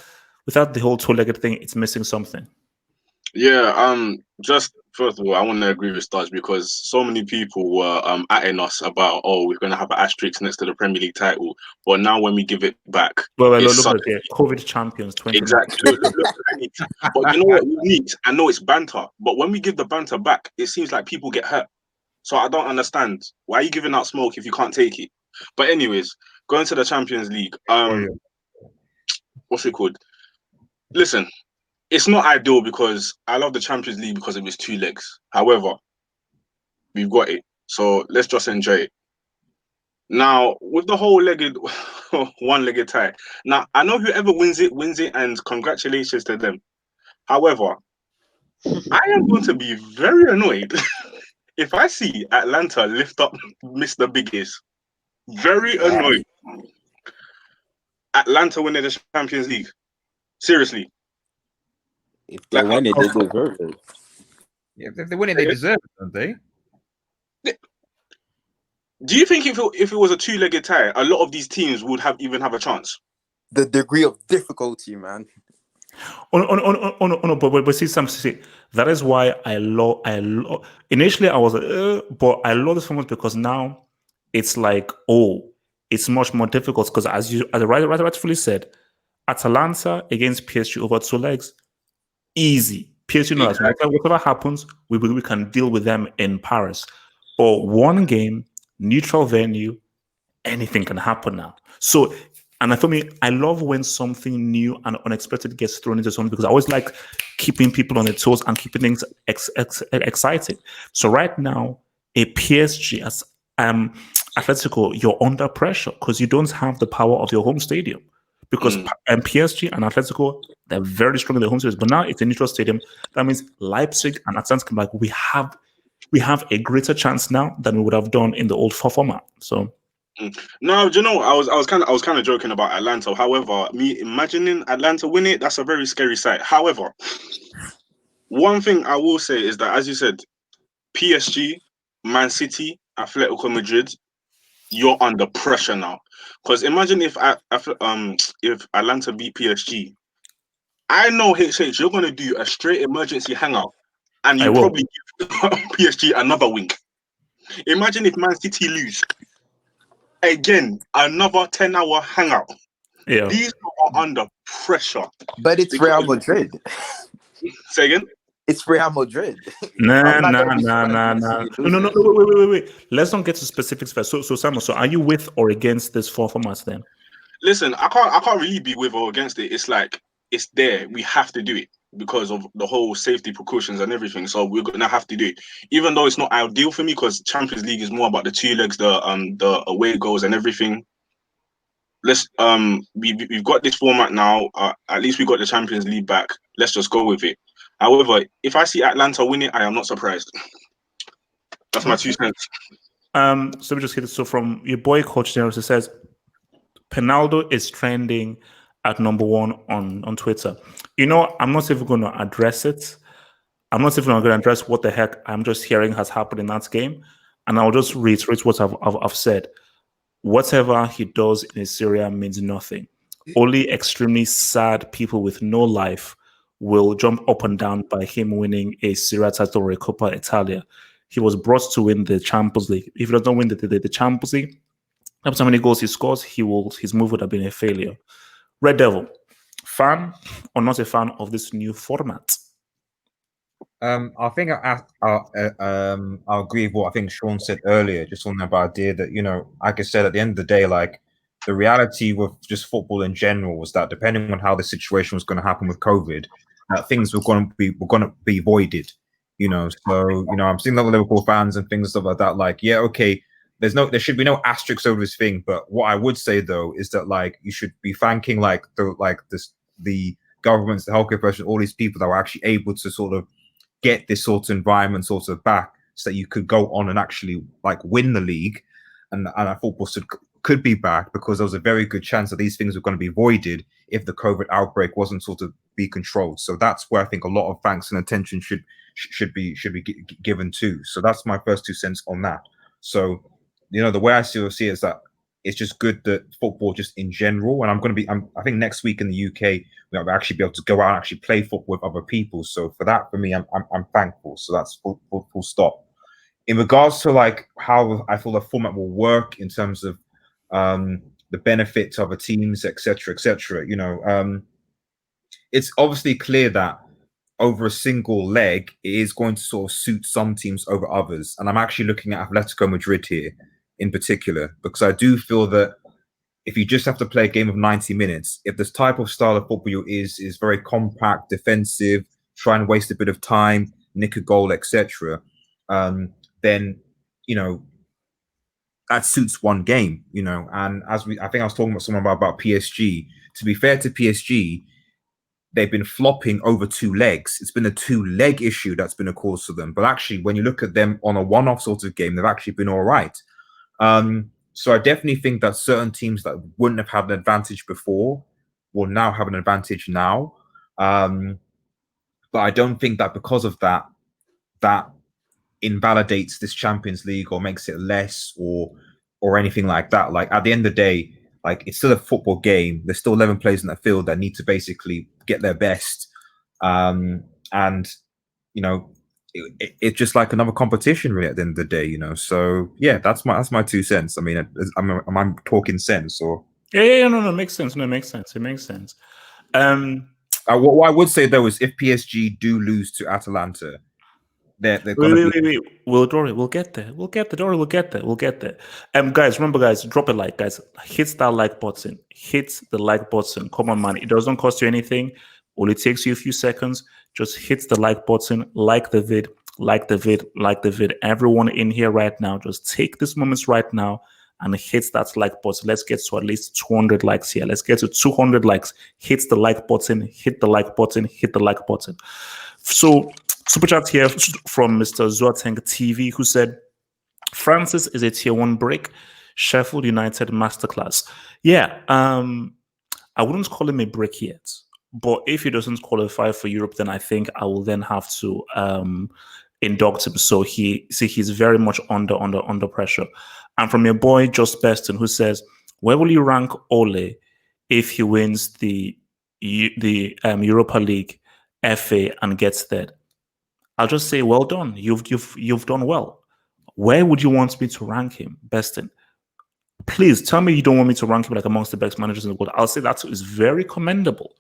without the whole two-legged thing, it's missing something? Yeah, just first of all, I want to agree with Stars because so many people were atting us about, oh, we're gonna have an asterisk next to the Premier League title, but now when we give it back, Well, it's look such at it. COVID champions 2019. exactly. Look, neat. But you know what we need? I know it's banter, but when we give the banter back, it seems like people get hurt. So I don't understand why are you giving out smoke if you can't take it. But anyways, going to the Champions League, what's it called? Listen, it's not ideal because I love the Champions League because of its two legs. However, we've got it. So let's just enjoy it. Now, with the whole legged, one-legged tie. Now, I know whoever wins it, and congratulations to them. However, I am going to be very annoyed if I see Atlanta lift up Mr. Biggest. Very annoyed. Atlanta winning the Champions League. Seriously. If they win it, they deserve it. Yeah, if they win it, they deserve it, don't they? Do you think if it was a two-legged tie, a lot of these teams would even have a chance? The degree of difficulty, man. But see, that is why I love. Initially, I was but I love this format because now it's like, oh, it's much more difficult because as rightfully said, Atalanta against PSG over two legs, easy. PSG knows whatever happens, we can deal with them in Paris. But one game, neutral venue, anything can happen now. So, and for me, I love when something new and unexpected gets thrown into something because I always like keeping people on their toes and keeping things exciting. So right now, a PSG as Atletico, you're under pressure because you don't have the power of your home stadium. Because PSG and Atletico, they're very strong in their home series, but now it's a neutral stadium. That means Leipzig and Atlanta come back. We have a greater chance now than we would have done in the old format. So. No, do you know, I was kind of joking about Atlanta. However, me imagining Atlanta win it, that's a very scary sight. However, one thing I will say is that, as you said, PSG, Man City, Atletico Madrid, you're under pressure now. Because imagine if Atlanta beat PSG, I know HH, you're gonna do a straight emergency hangout, and you probably give PSG another wink. Imagine if Man City lose. Again, another 10-hour hangout. Yeah. These are under pressure. But it's Real Madrid. Say again? It's Real Madrid. Nah. No. Wait. Let's not get to specifics first. So Samuel, so are you with or against this four formats then? Listen, I can't really be with or against it. It's like it's there. We have to do it because of the whole safety precautions and everything. So we're gonna have to do it, even though it's not ideal for me because Champions League is more about the two legs, the away goals and everything. Let's we've got this format now. At least we got the Champions League back. Let's just go with it. However, if I see Atlanta win it, I am not surprised. That's my 2 cents. So we just hit it. So from your boy Coach Neros, it says Penaldo is trending at #1 on Twitter. You know, I'm not even going to address it. I'm not even going to address what the heck I'm just hearing has happened in that game, and I'll just reiterate what I've said. Whatever he does in Syria means nothing. Only extremely sad people with no life will jump up and down by him winning a Serie A title or a Coppa Italia. He was brought to win the Champions League. If he does not win the Champions League, how many goals he scores, his move would have been a failure. Red Devil, fan or not a fan of this new format? I think I'll agree with what I think Sean said earlier, just on the idea that, you know, like I said, at the end of the day, like the reality with just football in general was that depending on how the situation was going to happen with COVID, things were going to be voided, you know. So, you know, I'm seeing a lot of Liverpool fans and things, stuff like that. Like, yeah, okay, there should be no asterisks over this thing. But what I would say though is that like you should be thanking the governments, the healthcare professionals, all these people that were actually able to sort of get this sort of environment sort of back so that you could go on and actually like win the league and football could be back, because there was a very good chance that these things were going to be voided if the COVID outbreak wasn't sort of be controlled. So that's where I think a lot of thanks and attention should be given to. So that's my first 2 cents on that. So, you know, the way I see it is that it's just good that football, just in general, and I think next week in the UK we'll actually be able to go out and actually play football with other people. So for that, for me, I'm thankful. So that's full stop. In regards to like how I feel the format will work in terms of the benefits of the teams, etc., etc. It's obviously clear that over a single leg, it is going to sort of suit some teams over others. And I'm actually looking at Atletico Madrid here in particular, because I do feel that if you just have to play a game of 90 minutes, if this type of style of football is very compact, defensive, try and waste a bit of time, nick a goal, etc., then, that suits one game, And I think I was talking about someone about PSG. To be fair to PSG, they've been flopping over 2 legs. It's been a 2-leg issue that's been a cause for them. But actually, when you look at them on a one-off sort of game, they've actually been all right. So I definitely think that certain teams that wouldn't have had an advantage before will now have an advantage now. But I don't think that because of that invalidates this Champions League or makes it less or anything like that. Like at the end of the day, like it's still a football game. There's still 11 players in that field that need to basically get their best. It's just like another competition really at the end of the day, So yeah, that's my 2 cents. I mean, am I talking sense or? Yeah, no, it makes sense. No, it makes sense. It makes sense. What I would say though is if PSG do lose to Atalanta, they're gonna wait. We'll get there. We'll get there. Guys, remember, guys, drop a like, guys. Hit that like button. Hit the like button. Come on, man. It doesn't cost you anything. Only takes you a few seconds. Just hit the like button. Like the vid. Everyone in here right now, just take this moments right now and hit that like button. Let's get to at least 200 likes here. Let's get to 200 likes. Hit the like button. Hit the like button. So, super chat here from Mr. Zuateng TV, who said, Francis is a tier 1 break. Sheffield United masterclass. Yeah, I wouldn't call him a break yet. But if he doesn't qualify for Europe, then I think I will then have to induct him. So he's very much under pressure. And from your boy Just Beston, who says, where will you rank Ole if he wins the Europa League, FA, and gets third? I'll just say, well done. You've done well. Where would you want me to rank him, Beston? Please tell me you don't want me to rank him like amongst the best managers in the world. I'll say that is very commendable.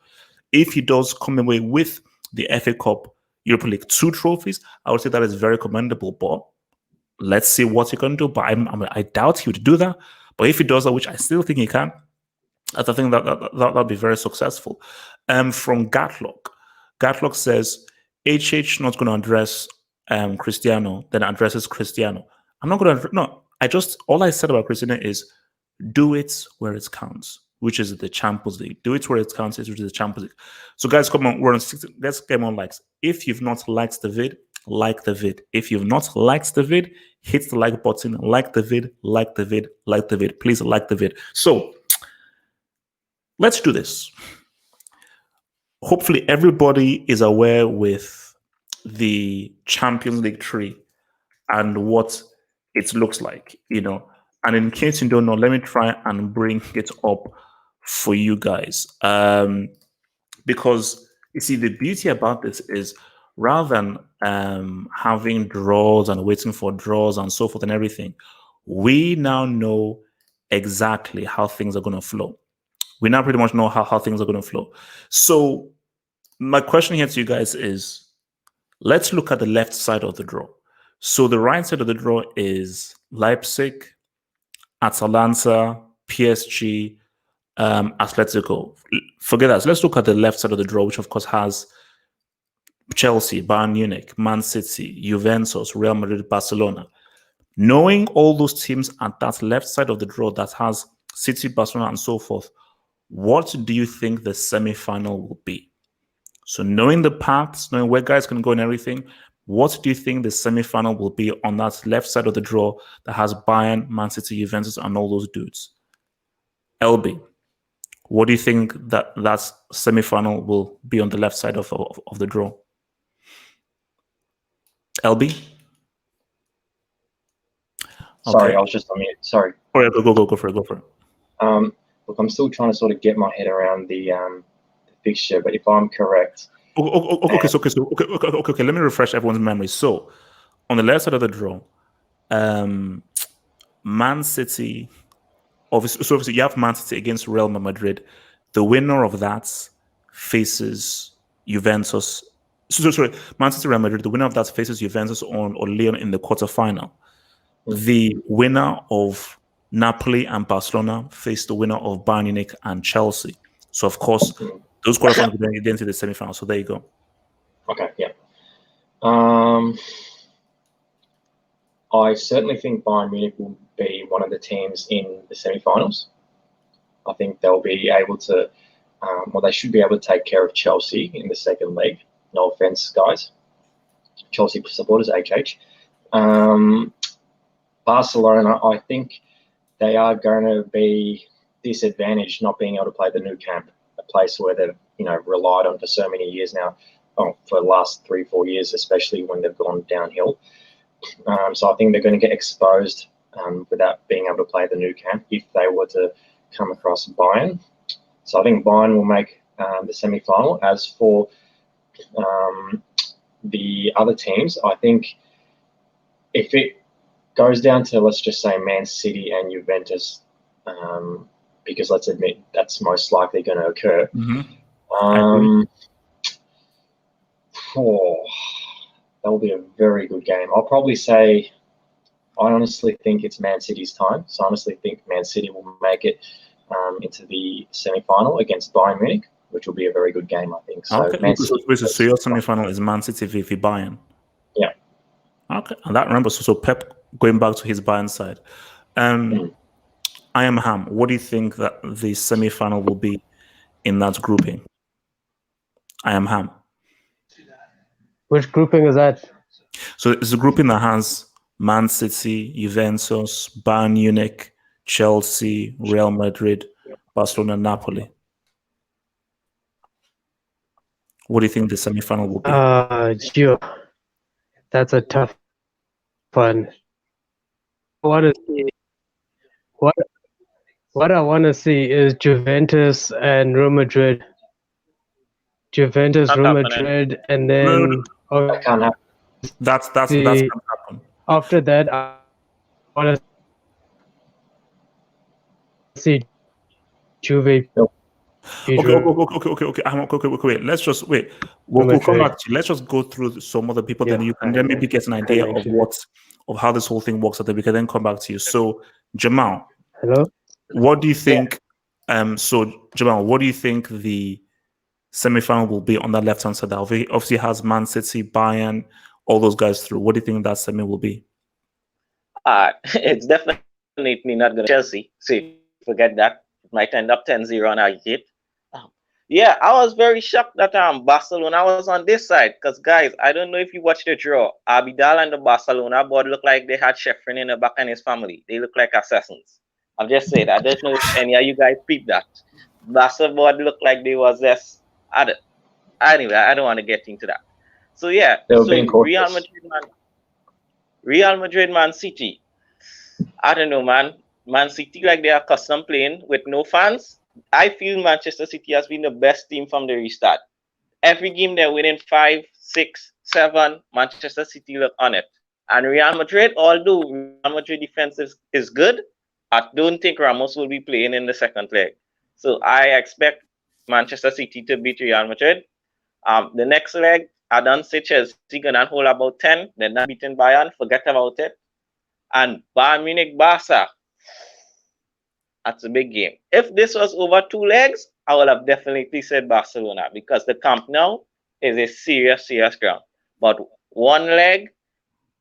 If he does come away with the FA Cup, Europa League 2 trophies, I would say that is very commendable. But let's see what he can do. But I doubt he would do that. But if he does that, which I still think he can, I think that'll be very successful. From Gatlock says, HH not going to address Cristiano, then addresses Cristiano. I'm not going to. No, all I said about Cristiano is do it where it counts, which is the Champions League. Do it where it counts, which is the Champions League. So guys, come on, let's get more likes. If you've not liked the vid, like the vid. If you've not liked the vid, hit the like button, like the vid. Please like the vid. So let's do this. Hopefully everybody is aware with the Champions League tree and what it looks like, And in case you don't know, let me try and bring it up for you guys. Because you see, the beauty about this is rather than having draws and waiting for draws and so forth and everything, we now know exactly how things are going to flow. We now pretty much know how things are going to flow. So my question here to you guys is, let's look at the left side of the draw. So the right side of the draw is Leipzig, Atalanta, PSG, Atletico. Forget that. So let's look at the left side of the draw, which of course has Chelsea, Bayern Munich, Man City, Juventus, Real Madrid, Barcelona. Knowing all those teams at that left side of the draw that has City, Barcelona, and so forth, what do you think the semi-final will be? So knowing the paths, knowing where guys can go and everything, what do you think the semi-final will be on that left side of the draw that has Bayern, Man City, Juventus, and all those dudes? LB, what do you think that semi-final will be on the left side of the draw? LB? Sorry, Okay. I was just on mute. Sorry. Oh yeah, go for it. Look, I'm still trying to sort of get my head around the fixture, but if I'm correct, Okay. Let me refresh everyone's memory. So, on the left side of the draw, Man City. Obviously, you have Man City against Real Madrid. The winner of that faces Juventus. Sorry, Man City Real Madrid. The winner of that faces Juventus or Lyon in the quarterfinal. The winner of Napoli and Barcelona face the winner of Bayern Munich and Chelsea. So, of course, those quarterfinals will then get into the semifinal. So there you go. okay, yeah. I certainly think Bayern Munich will be one of the teams in the semi-finals. I think they'll be able to, they should be able to take care of Chelsea in the second leg. No offense, guys. Chelsea supporters, HH. Barcelona, I think they are going to be disadvantaged not being able to play the Nou Camp, a place where they've relied on for so many years now, for the last 3-4 years, especially when they've gone downhill. So I think they're going to get exposed without being able to play the Nou Camp if they were to come across Bayern. So I think Bayern will make the semi-final. As for the other teams, I think if it goes down to, let's just say, Man City and Juventus, because let's admit that's most likely going to occur. That will be a very good game. I'll probably say, I honestly think it's Man City's time. So I honestly think Man City will make it into the semi-final against Bayern Munich, which will be a very good game, I think. So, Okay. Man City, So your semi-final is Man City v Bayern. Yeah. Okay. And that, remember, so Pep going back to his Bayern side. I am Ham. What do you think that the semi-final will be in that grouping? I am Ham. Which grouping is that? So it's a grouping that has Man City, Juventus, Bayern Munich, Chelsea, Real Madrid, Barcelona, Napoli. What do you think the semi-final will be? That's a tough one. What I want to see is Juventus and Real Madrid. Juventus, Real Madrid, and then that can't happen. That's gonna happen. After that, I want to see Juve. Okay. Wait. Let's just wait. We'll come back to you. Let's just go through some other people. Then you can then maybe get an idea of how this whole thing works. So that we can then come back to you. So Jamal, hello. What do you think? So Jamal, what do you think the semi-final will be on that left-hand side? That obviously has Man City, Bayern, all those guys through. What do you think that semi will be? It's definitely not going to Chelsea. So forget that. It might end up 10-0 on aggregate. Yeah, I was very shocked that Barcelona was on this side. Because, guys, I don't know if you watched the draw. Abidal and the Barcelona board looked like they had Sheffield in the back and his family. They look like assassins. I've just said, I don't know if any of you guys peeped that. Barca board looked like they was just... Anyway, I don't want to get into that. So, yeah. So Real Madrid, Man City. I don't know, man. Man City, like they are accustomed playing with no fans. I feel Manchester City has been the best team from the restart. Every game they're winning 5, 6, 7. Manchester City look on it. And Real Madrid, although Real Madrid defense is good, I don't think Ramos will be playing in the second leg. So I expect Manchester City to beat Real Madrid. The next leg, I don't say Chelsea gonna hold about 10. They're not beating Bayern. Forget about it. And Bayern Munich, Barca. That's a big game. If this was over 2 legs, I would have definitely said Barcelona because the Camp Nou is a serious ground. But 1 leg,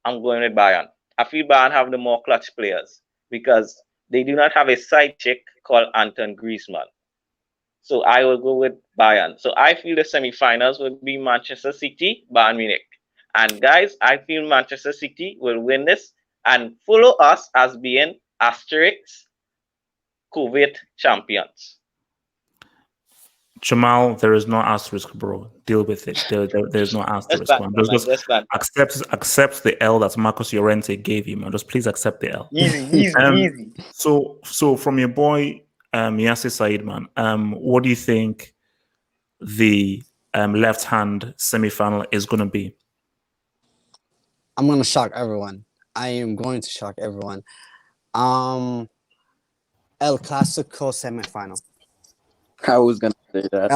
I'm going with Bayern. I feel Bayern have the more clutch players because they do not have a side chick called Anton Griezmann. So I will go with Bayern. So I feel the semifinals will be Manchester City, Bayern Munich. And guys, I feel Manchester City will win this and follow us as being * COVID champions. Jamal, there is no asterisk, bro. Deal with it. There's no Just asterisk, back, man. man. Just Just back. accept the L that Marcus Llorente gave you, man. Just please accept the L. Easy. So from your boy Yasser Said, man. What do you think the left-hand semi-final is gonna be? I'm gonna shock everyone. I am going to shock everyone. El Clasico semifinal. I was gonna say that.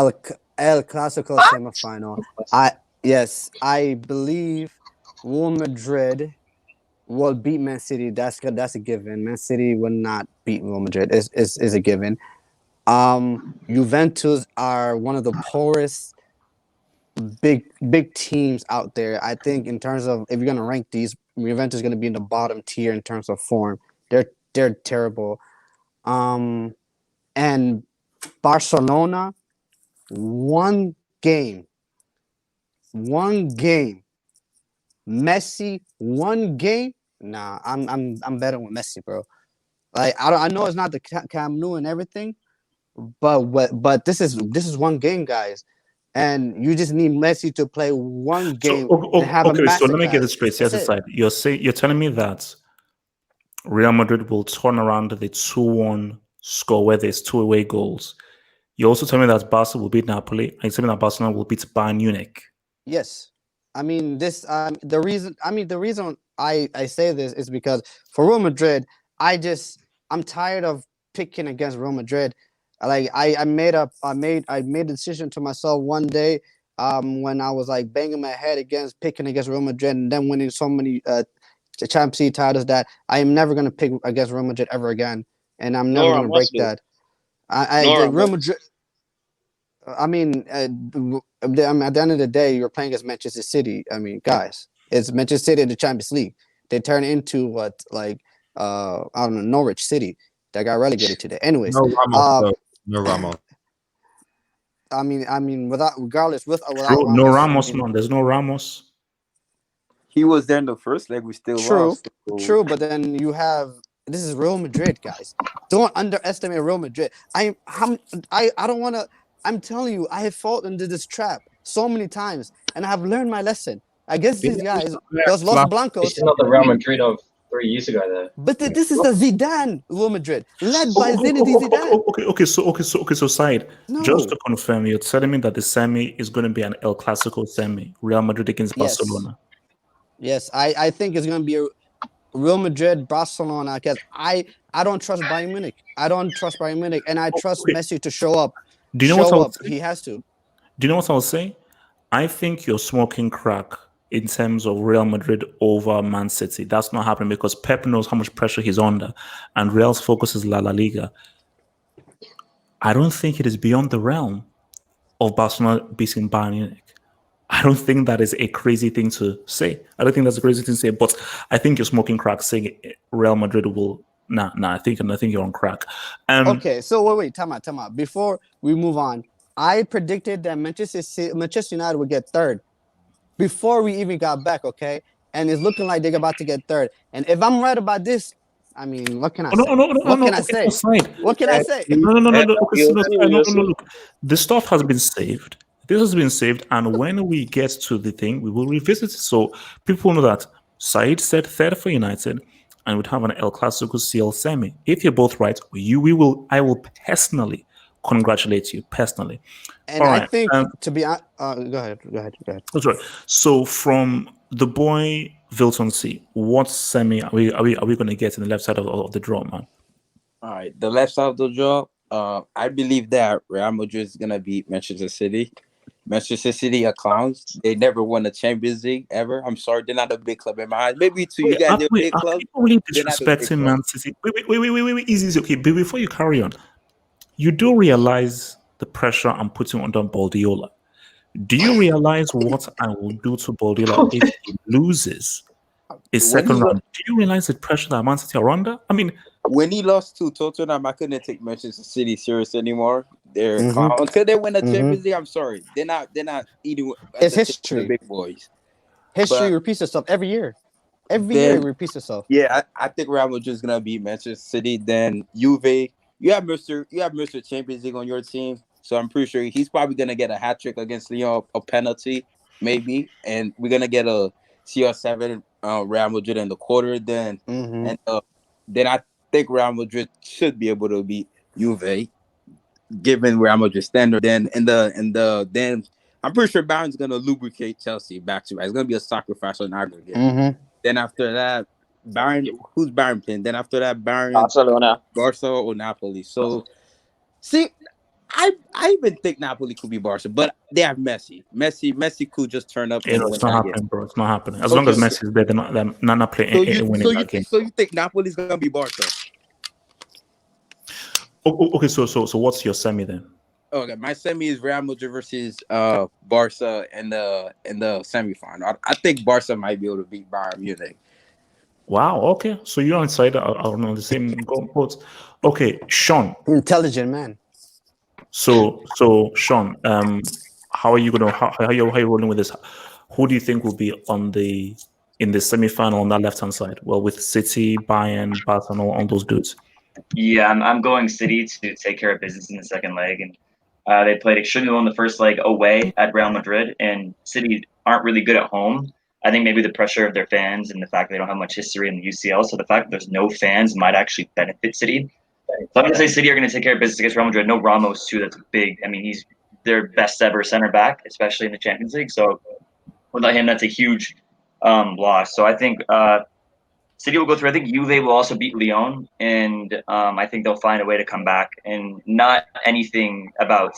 El Clasico semifinal. I believe Real Madrid will beat Man City. That's a given. Man City will not beat Real Madrid. Is a given. Juventus are one of the poorest big teams out there. I think in terms of if you're gonna rank these, Juventus is gonna be in the bottom tier in terms of form. They're terrible. And Barcelona, one game. Messi, one game. Nah, I'm better with Messi, bro. Like I know it's not the Camp Nou and everything, but this is one game, guys. And you just need Messi to play one game and have a masterclass. So let me get this straight. Yes, aside. You're telling me that Real Madrid will turn around the 2-1 score where there's 2 away goals. You also tell me that Barca will beat Napoli, and you tell me that Barcelona will beat Bayern Munich. Yes, I mean this. The reason I say this is because for Real Madrid, I'm tired of picking against Real Madrid. Like I made a decision to myself one day when I was like banging my head picking against Real Madrid and then winning so many Champions League titles that I am never gonna pick against Real Madrid ever again, and I'm never gonna break that. Real Madrid. I mean, at the end of the day, you're playing against Manchester City. I mean, guys, it's Manchester City in the Champions League. They turn into I don't know, Norwich City that got relegated today. Anyways, no Ramos. I mean, without Ramos, Ramos, man. There's no Ramos. He was there in the first leg. We still lost. True, but then you have this is Real Madrid, guys. Don't underestimate Real Madrid. I don't want to. I'm telling you, I have fallen into this trap so many times, and I have learned my lesson. I guess these guys, those Los Blancos. It's not the Real Madrid of 3 years ago, though. But this is the Zidane Real Madrid, led by Zinedine Zidane. Okay. So Said, just to confirm, you're telling me that the semi is going to be an El Clasico semi, Real Madrid against Barcelona. Yes, I think it's going to be a Real Madrid, Barcelona, because I don't trust Bayern Munich. And I trust Messi to show up. Do you know what I'll say? He has to. Do you know what I'll say? I think you're smoking crack in terms of Real Madrid over Man City. That's not happening because Pep knows how much pressure he's under, and Real's focus is La Liga. I don't think it is beyond the realm of Barcelona beating Bayern Munich. I don't think that is a crazy thing to say. But I think you're smoking crack saying Real Madrid will. Nah. I think you're on crack. Okay, so wait, time out. Before we move on, I predicted that Manchester United would get third before we even got back. Okay, and it's looking like they're about to get third. And if I'm right about this, I mean, what can I say? What can I say? No. Look, the stuff has been saved. This has been saved, and when we get to the thing, we will revisit it. So people know that Said said third for United, and we'd have an El Clasico CL semi. If you're both right, I will personally congratulate you personally. And I think to be go ahead. That's right. So from the boy Vilton C, what semi are we going to get in the left side of the draw, man? All right, the left side of the draw. I believe that Real Madrid is gonna beat Manchester City. Manchester City are clowns. They never won a Champions League ever. I'm sorry, they're not a big club in my eyes. Maybe to you guys, they're a big club. People really disrespecting Man City. Wait. Easy. Okay, but before you carry on, you do realize the pressure I'm putting on Baldiola. Do you realize what I will do to Baldiola if he loses a second round? Do you realize the pressure that Man City are under? I mean, when he lost to Tottenham, I couldn't take Manchester City serious anymore. They're until they win a Champions League. I'm sorry, they're not eating. It's history, big boys. History repeats itself every year. Every year it repeats itself. Yeah, I think Real Madrid is gonna beat Manchester City. Then Juve, you have Mr. Champions League on your team. So I'm pretty sure he's probably gonna get a hat trick against Lyon, a penalty maybe, and we're gonna get a CR7 Real Madrid in the quarter. Then then I think Real Madrid should be able to beat Juve, given Real Madrid standard. Then then I'm pretty sure Bayern's gonna lubricate Chelsea back to back. It's gonna be a sacrifice on aggregate. Then after that, who's Bayern playing? Then after that, Barcelona. Barca or Napoli. So see, I even think Napoli could be Barca, but they have Messi. Messi could just turn up and win It's not that happening, game. bro. It's not happening. As long as Messi is there, they're not playing winning that game. So you think Napoli's gonna be Barca? Okay, so what's your semi then? Okay, my semi is Real Madrid versus Barca in the semifinal. I think Barca might be able to beat Bayern Munich. Wow. Okay, so you're inside. I don't know the same goalposts. Okay, Sean. Intelligent man. So Sean, how are you rolling with this? Who do you think will be in the semi-final on that left-hand side? Well, with City, Bayern, Barcelona, on those dudes. Yeah, I'm going City to take care of business in the second leg, and they played extremely well in the first leg away at Real Madrid, and City aren't really good at home. I think maybe the pressure of their fans and the fact that they don't have much history in the UCL, so the fact that there's no fans might actually benefit City. So I'm going to say City are going to take care of business against Real Madrid. No Ramos, too. That's big. I mean, he's their best ever center back, especially in the Champions League. So without him, that's a huge loss. So I think City will go through. I think Juve will also beat Lyon, and I think they'll find a way to come back. And not anything about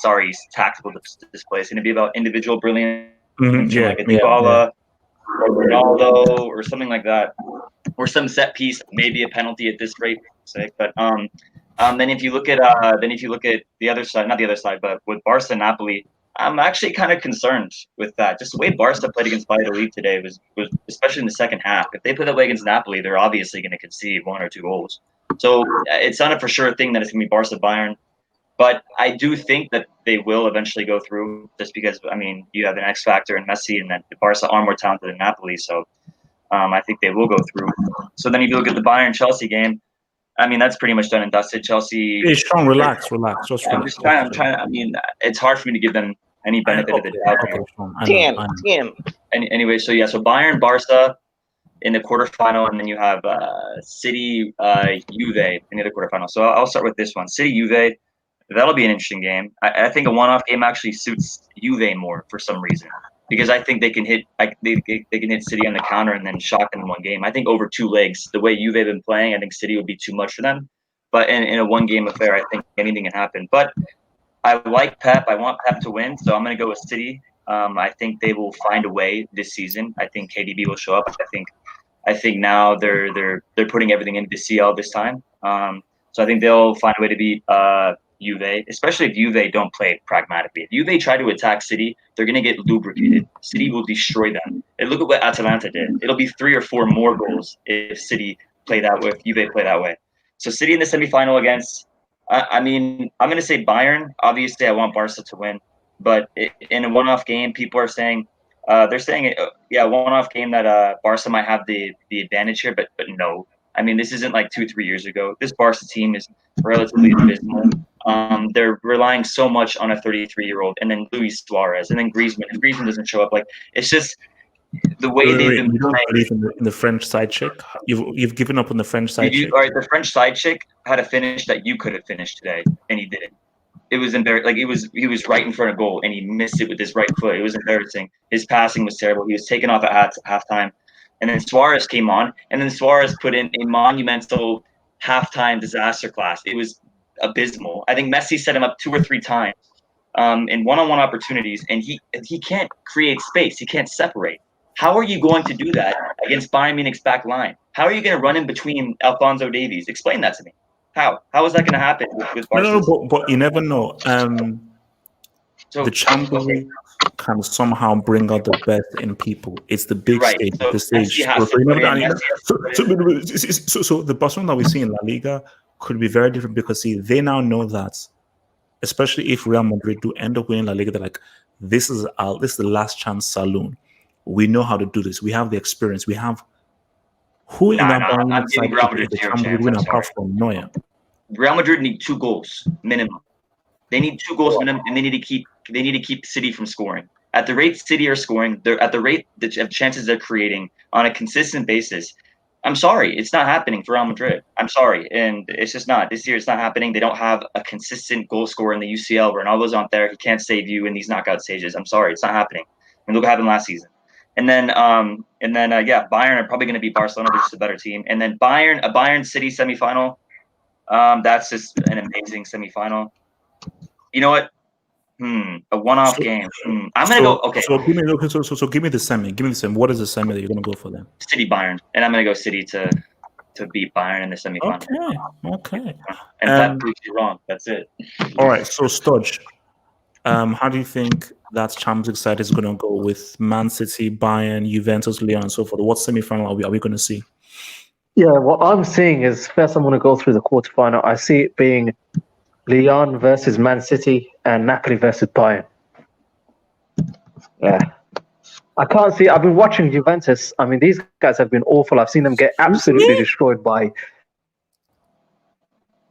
tactical display. It's going to be about individual brilliance, like a Dybala or Ronaldo or something like that, or some set piece, maybe a penalty at this rate. But then if you look at the other side, not the other side, but with Barca and Napoli, I'm actually kind of concerned with that. Just the way Barca played against Valladolid today was especially in the second half. If they play that way against Napoli, they're obviously going to concede 1 or 2 goals. So it's not a for sure thing that it's going to be Barca Bayern, but I do think that they will eventually go through. Just because you have an X factor in Messi, and that Barca are more talented than Napoli, so I think they will go through. So then if you look at the Bayern Chelsea game, that's pretty much done and dusted. Chelsea. Hey, Sean, relax. Just relax. I'm trying. It's hard for me to give them any benefit of the doubt. Team. Anyway, so Bayern, Barca in the quarterfinal, and then you have City, Juve in the other quarterfinal. So I'll start with this one. City, Juve. That'll be an interesting game. I think a one-off game actually suits Juve more for some reason, because I think they can hit City on the counter and then shock them in one game. I think over 2 legs, the way Juve have been playing, I think City would be too much for them. But in a one-game affair, I think anything can happen. But I like Pep. I want Pep to win, so I'm going to go with City. I think they will find a way this season. I think KDB will show up. I think now they're putting everything into the CL this time. So I think they'll find a way to beat Juve, especially if Juve don't play pragmatically. If Juve try to attack City, they're going to get lubricated. City will destroy them. And look at what Atalanta did. It'll be 3 or 4 more goals if City play that way, if Juve play that way. So City in the semifinal against, I'm going to say Bayern. Obviously, I want Barca to win. But in a one-off game, people are saying, one-off game that Barca might have the advantage here, but no. This isn't like 2-3 years ago. This Barca team is relatively abysmal. They're relying so much on a 33-year-old, and then Luis Suarez, and then Griezmann. If Griezmann doesn't show up, it's just the way they've been playing. You don't playing. believe in the French side chick? You've given up on the French side chick? All right, the French side chick had a finish that you could have finished today, and he didn't. It was embarrassing. He was right in front of goal, and he missed it with his right foot. It was embarrassing. His passing was terrible. He was taken off at halftime. And then Suarez came on, and then Suarez put in a monumental halftime disaster class. It was abysmal. I think Messi set him up 2 or 3 times in one-on-one opportunities, and he can't create space. He can't separate. How are you going to do that against Bayern Munich's back line? How are you going to run in between Alphonso Davies? Explain that to me. How is that going to happen with Barca? No, but you never know. The Champions League can somehow bring out the best in people. It's the big stage, the stage. So the Barcelona that we see in La Liga could be very different because they now know that, especially if Real Madrid do end up winning La Liga, they're like, this is the last chance saloon. We know how to do this. We have the experience. We have who in that Bayern side Real Madrid the Champions League win apart from Neuer. Real Madrid need 2 goals minimum. They need 2 goals minimum, and they need to keep City from scoring. At the rate City are scoring, they're at the rate of chances they're creating on a consistent basis. I'm sorry, it's not happening for Real Madrid. I'm sorry, and it's just not. This year, it's not happening. They don't have a consistent goal scorer in the UCL. Ronaldo's not there. He can't save you in these knockout stages. I'm sorry, it's not happening. And look what happened last season. And then Bayern are probably going to beat Barcelona, which is a better team. And then a Bayern City semifinal. That's just an amazing semifinal. You know what? A one-off game. I'm gonna go. Okay. So give me the semi. Give me the semi. What is the semi that you're gonna go for then? City Bayern, and I'm gonna go City to beat Bayern in the semifinal. Okay. And that proves you wrong. That's it. All right. So Stodge, how do you think that Champions League side is gonna go with Man City, Bayern, Juventus, Lyon, and so forth? What semifinal are we gonna see? Yeah, what I'm seeing is first I'm going to go through the quarterfinal. I see it being Lyon versus Man City and Napoli versus Bayern. Yeah. I can't see. I've been watching Juventus. I mean, these guys have been awful. I've seen them get absolutely destroyed by.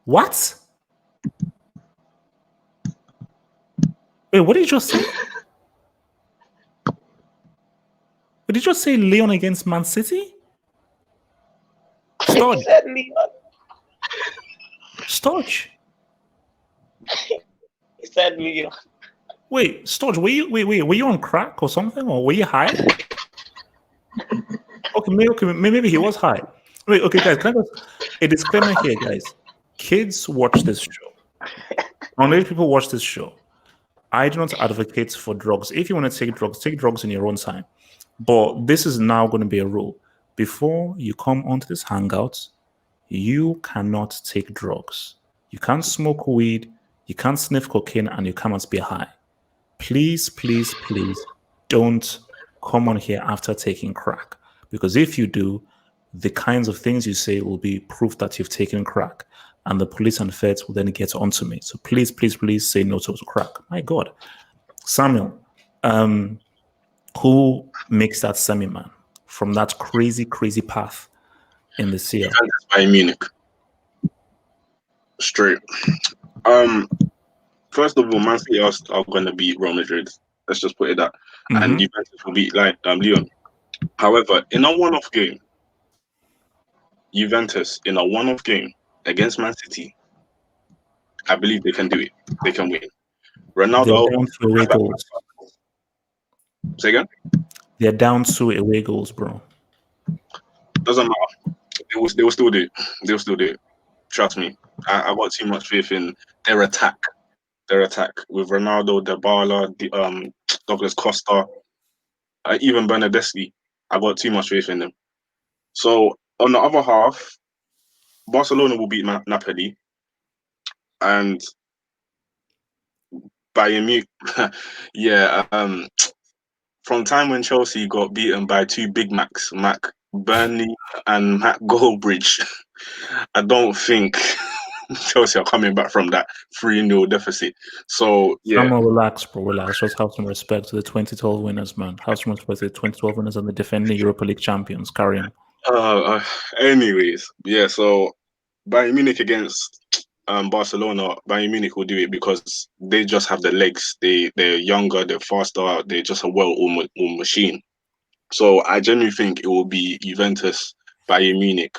What? Wait, what did you just say? Did you just say Lyon against Man City? Stodge. Stodge. He said Lyon. Wait, Stodge, were you on crack or something, or were you high? Maybe he was high. Wait, okay, guys, can I just a disclaimer here, guys? Kids watch this show. Only people watch this show. I do not advocate for drugs. If you want to take drugs in your own time. But this is now going to be a rule. Before you come onto this hangout, you cannot take drugs. You can't smoke weed, you can't sniff cocaine, and you cannot be high. Please, please, please don't come on here after taking crack. Because if you do, the kinds of things you say will be proof that you've taken crack. And the police and feds will then get onto me. So please, please, please say no to crack. My God. Samuel, who makes that semi-man from that crazy, crazy path in the CL? Bayern Munich. Straight. First of all, Man City are going to beat Real Madrid. Let's just put it that. And Juventus will beat Lyon. However, in a one-off game, Juventus in a one-off game against Man City, I believe they can do it. They can win. Ronaldo. They're down to away goals. Say again? They're down to away goals, bro. Doesn't matter. They will still do it. They will still do it. Trust me. I got too much faith in their attack. Their attack with Ronaldo, Dybala, Douglas Costa, even Bernardeschi. I got too much faith in them. So on the other half, Barcelona will beat Napoli, and Bayern Munich. Yeah. From time when Chelsea got beaten by 2 Big Macs, Mac Burnley and Matt Goldbridge, I don't think Chelsea are coming back from that 3-0 deficit. So, yeah. Come on, relax, bro. Relax. Just have some respect to the 2012 winners, man. Have some respect to the 2012 winners and the defending Europa League champions. Carry on. Anyways, yeah, so Bayern Munich against Barcelona, Bayern Munich will do it because they just have the legs. They're younger, they're faster, they're just a well-oiled machine. So I genuinely think it will be Juventus, Bayern Munich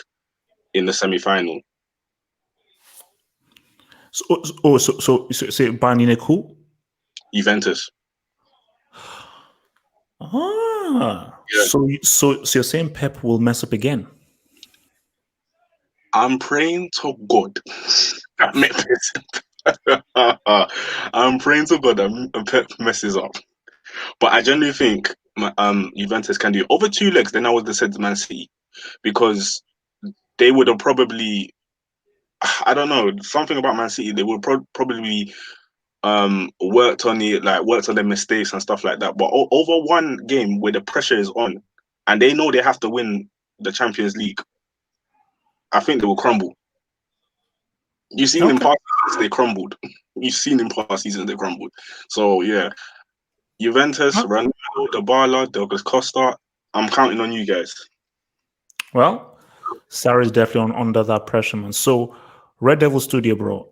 in the semi-final. So say Bayern Munich who? Juventus. Yeah. So you're saying Pep will mess up again? I'm praying to God that I'm praying to God that Pep messes up. But I genuinely think Juventus can do it. Over 2 legs, then I would have said Man City, because they would have probably, I don't know, something about Man City, they would probably worked on their mistakes and stuff like that. But over one game where the pressure is on and they know they have to win the Champions League, I think they will crumble. You've seen in past seasons they crumbled. You've seen in past seasons they crumbled. So yeah, Juventus, Ronaldo, Dybala, Douglas Costa. I'm counting on you guys. Well, Sarah is definitely under that pressure, man. So, Red Devil Studio, bro.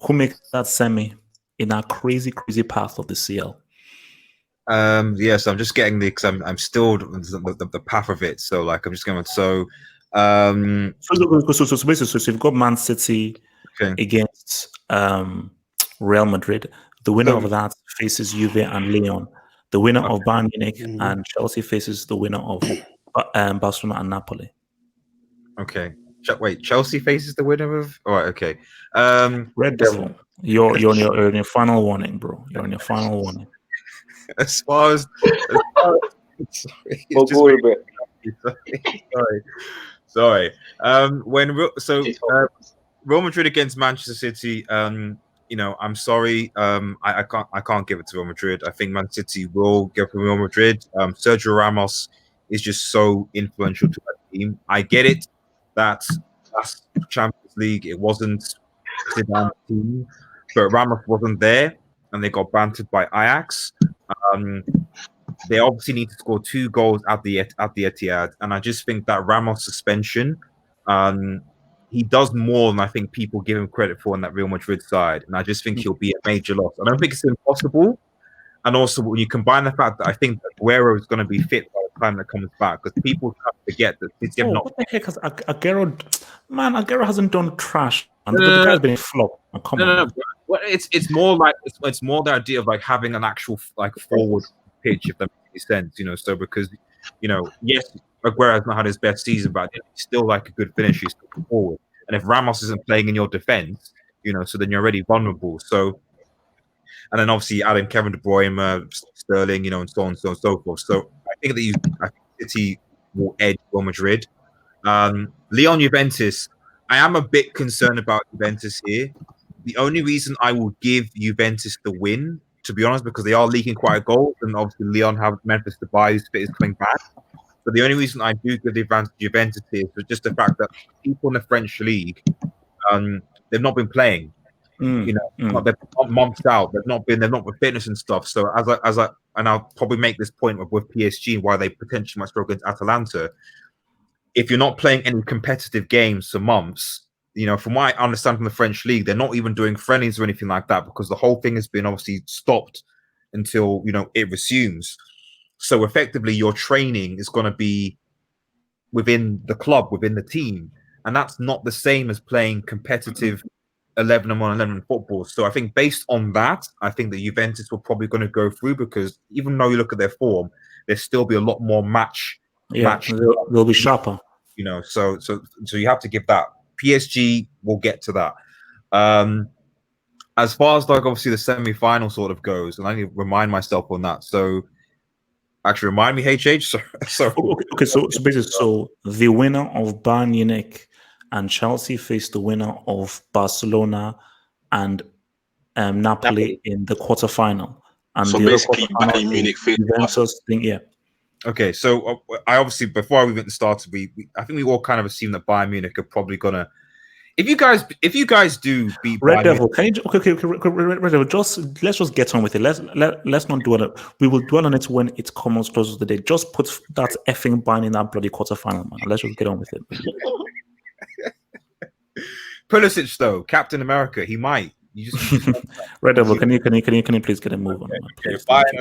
Who makes that semi in our crazy path of the CL? Yes, I'm just getting because I'm still the path of it. So like I'm just going. So basically, so you've got Man City okay. against Real Madrid. The winner So- of that faces Juve and Lyon. The winner of Bayern Munich Mhm. and Chelsea faces the winner of Barcelona and Napoli. Okay. Wait, Chelsea faces the winner of. All right. Okay. Red Devil, you're on your final warning, bro. You're on your final warning. As far as sorry, Oh, it's just goal, bro. sorry. Real Madrid against Manchester City. You know, I'm sorry. I can't give it to Real Madrid. I think Man City will give to Real Madrid. Sergio Ramos is just so influential to that team. I get it that last Champions League it wasn't Zidane's team, but Ramos wasn't there, and they got bantered by Ajax. They obviously need to score 2 goals at the Etihad, and I just think that Ramos suspension, he does more than I think people give him credit for on that Real Madrid side, and I just think he'll be a major loss. I don't think it's impossible, and also when you combine the fact that I think that Aguero is going to be fit by the time that comes back, because people have to forget that he's given up. What the heck has Aguero hasn't done trash, and the guy's been a flop. Oh, come on. No. Well, it's more like it's more the idea of like having an actual like forward pitch, if that makes sense, you know. So because yes, Aguero has not had his best season, but he's still like a good finisher, he's still forward. And if Ramos isn't playing in your defense, so then you're already vulnerable. So, and then obviously adding Kevin De Bruyne, Sterling, and so on and so forth. So I think that City will edge Real Madrid. Lyon Juventus. I am a bit concerned about Juventus here. The only reason I will give Juventus the win, to be honest, because they are leaking quite a goal, and obviously Lyon have Memphis Depay is coming back. But the only reason I do give the advantage to Juventus here is just the fact that people in the French league, they've not been playing. They've been months out. They've not been with fitness and stuff. So and I'll probably make this point with PSG why they potentially might struggle against Atalanta. If you're not playing any competitive games for months, from what I understand from the French league, they're not even doing friendlies or anything like that because the whole thing has been obviously stopped until it resumes. So effectively, your training is going to be within the club, within the team, and that's not the same as playing competitive 11-on-11 football. So I think based on that, I think that Juventus will probably going to go through because even though you look at their form, there'll still be a lot more match. They'll be sharper. So you have to give that. PSG will get to that. As far as like obviously the semi-final sort of goes, and I need to remind myself on that. So actually remind me, HH. So basically, the winner of Bayern Munich and Chelsea face the winner of Barcelona and Napoli in the quarterfinal. And so the basically, Bayern Munich Juventus thing, yeah. Okay, so I obviously before we even started, I think we all kind of assumed that Bayern Munich are probably gonna. If you guys do beat Red Bayern Devil, can you Red Devil? Let's just get on with it. Let's not dwell on it. We will dwell on it when it comes closer to the day. Just put that effing Bayern in that bloody quarterfinal, man. Let's just get on with it. Pulisic though, Captain America, he might. You just Red Devil, can you please get a move on? Please, Bayern